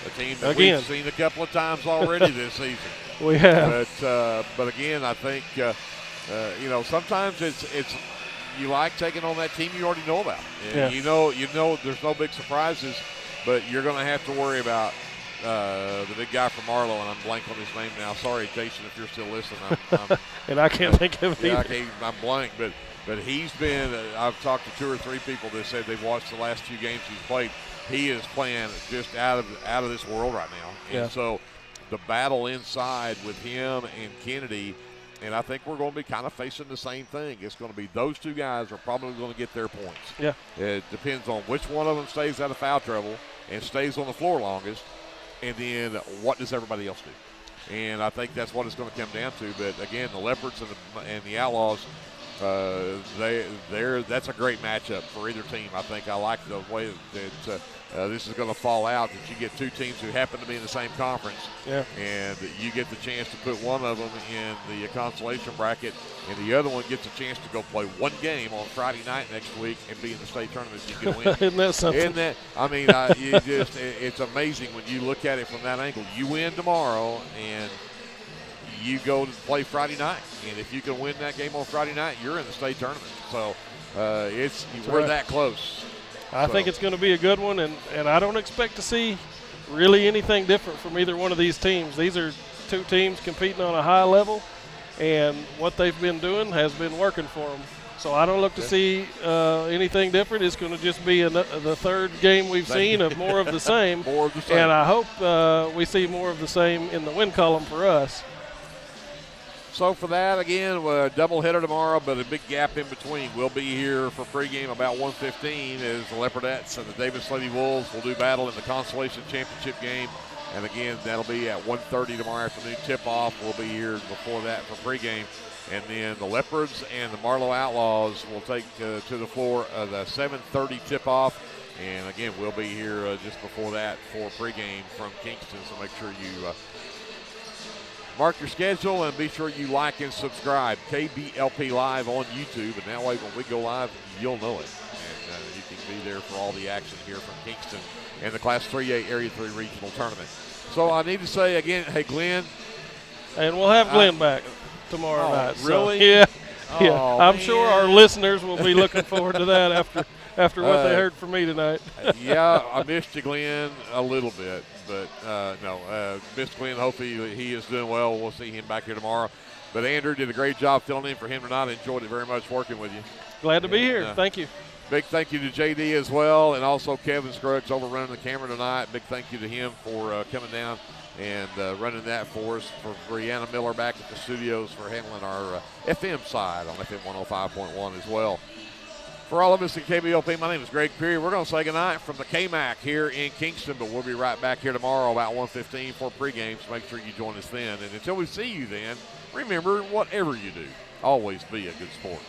a team that we've seen a couple of times already this season. We have. But again, I think sometimes it's you like taking on that team you already know about. Yeah. You know there's no big surprises, but you're going to have to worry about the big guy from Marlowe, and I'm blank on his name now. Sorry, Jason, if you're still listening. I'm and I can't think of it either. I'm blank, but he's been. I've talked to 2 or 3 people that said they've watched the last 2 games he's played. He is playing just out of this world right now, and so the battle inside with him and Kennedy. And I think we're going to be kind of facing the same thing. It's going to be those 2 guys are probably going to get their points. Yeah. It depends on which one of them stays out of foul trouble and stays on the floor longest, and then what does everybody else do? And I think that's what it's going to come down to. But again, the Leopards and the Outlaws, that's a great matchup for either team. I think I like the way that this is going to fall out, that you get two teams who happen to be in the same conference. Yeah. And you get the chance to put one of them in the consolation bracket, and the other one gets a chance to go play one game on Friday night next week and be in the state tournament if you can win. Isn't that something? Isn't that, I mean, it's amazing when you look at it from that angle. You win tomorrow, and you go to play Friday night, and if you can win that game on Friday night, you're in the state tournament. So we're that close. I think it's going to be a good one, and I don't expect to see really anything different from either one of these teams. These are two teams competing on a high level, and what they've been doing has been working for them. So I don't look to see anything different. It's going to just be the third game we've seen of more of the same. More of the same. And I hope we see more of the same in the win column for us. So for that, again, a doubleheader tomorrow, but a big gap in between. We'll be here for pregame about 1:15 as the Leopardettes and the Davis Lady Wolves will do battle in the Consolation Championship game. And again, that'll be at 1:30 tomorrow afternoon tip-off. We'll be here before that for pregame. And then the Leopards and the Marlowe Outlaws will take to the floor the 7:30 tip-off. And again, we'll be here just before that for pregame from Kingston. So make sure you mark your schedule and be sure you like and subscribe. KBLP Live on YouTube, and that way when we go live, you'll know it. And you can be there for all the action here from Kingston and the Class 3A Area 3 Regional Tournament. So I need to say again, hey, Glenn. And we'll have Glenn back tomorrow night. Really? So, yeah. Oh, yeah. I'm man. sure our listeners will be looking forward to that after what they heard from me tonight. Yeah, I missed you, Glenn, a little bit. But, missed Glenn. Hopefully he is doing well. We'll see him back here tomorrow. But Andrew did a great job filling in for him tonight. I enjoyed it very much working with you. Glad to be here. Thank you. Big thank you to JD as well, and also Kevin Scruggs over running the camera tonight. Big thank you to him for coming down and running that for us. For Brianna Miller back at the studios for handling our FM side on FM 105.1 as well. For all of us at KBLP, my name is Greg Peary. We're going to say goodnight from the KMAC here in Kingston, but we'll be right back here tomorrow about 1:15 for pregame, so make sure you join us then. And until we see you then, remember, whatever you do, always be a good sport.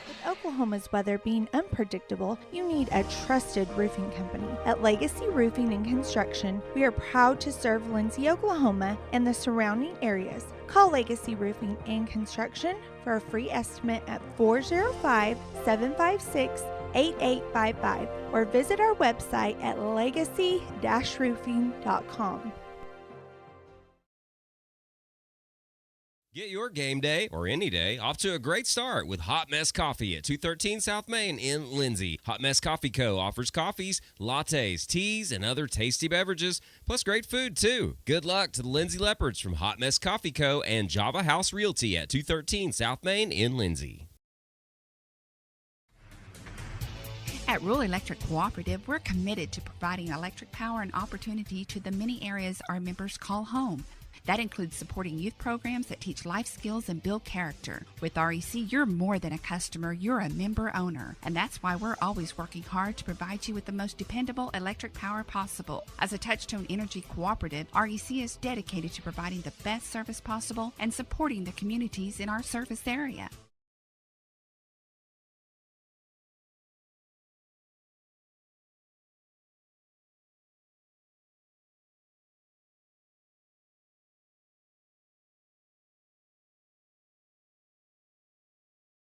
With Oklahoma's weather being unpredictable, you need a trusted roofing company. At Legacy Roofing and Construction, we are proud to serve Lindsay, Oklahoma, and the surrounding areas. Call Legacy Roofing and Construction for a free estimate at 405-756-8855 or visit our website at legacy-roofing.com. Get your game day, or any day, off to a great start with Hot Mess Coffee at 213 South Main in Lindsay. Hot Mess Coffee Co. offers coffees, lattes, teas, and other tasty beverages, plus great food, too. Good luck to the Lindsay Leopards from Hot Mess Coffee Co. and Java House Realty at 213 South Main in Lindsay. At Rural Electric Cooperative, we're committed to providing electric power and opportunity to the many areas our members call home. That includes supporting youth programs that teach life skills and build character. With REC, you're more than a customer, you're a member owner. And that's why we're always working hard to provide you with the most dependable electric power possible. As a Touchstone Energy cooperative, REC is dedicated to providing the best service possible and supporting the communities in our service area.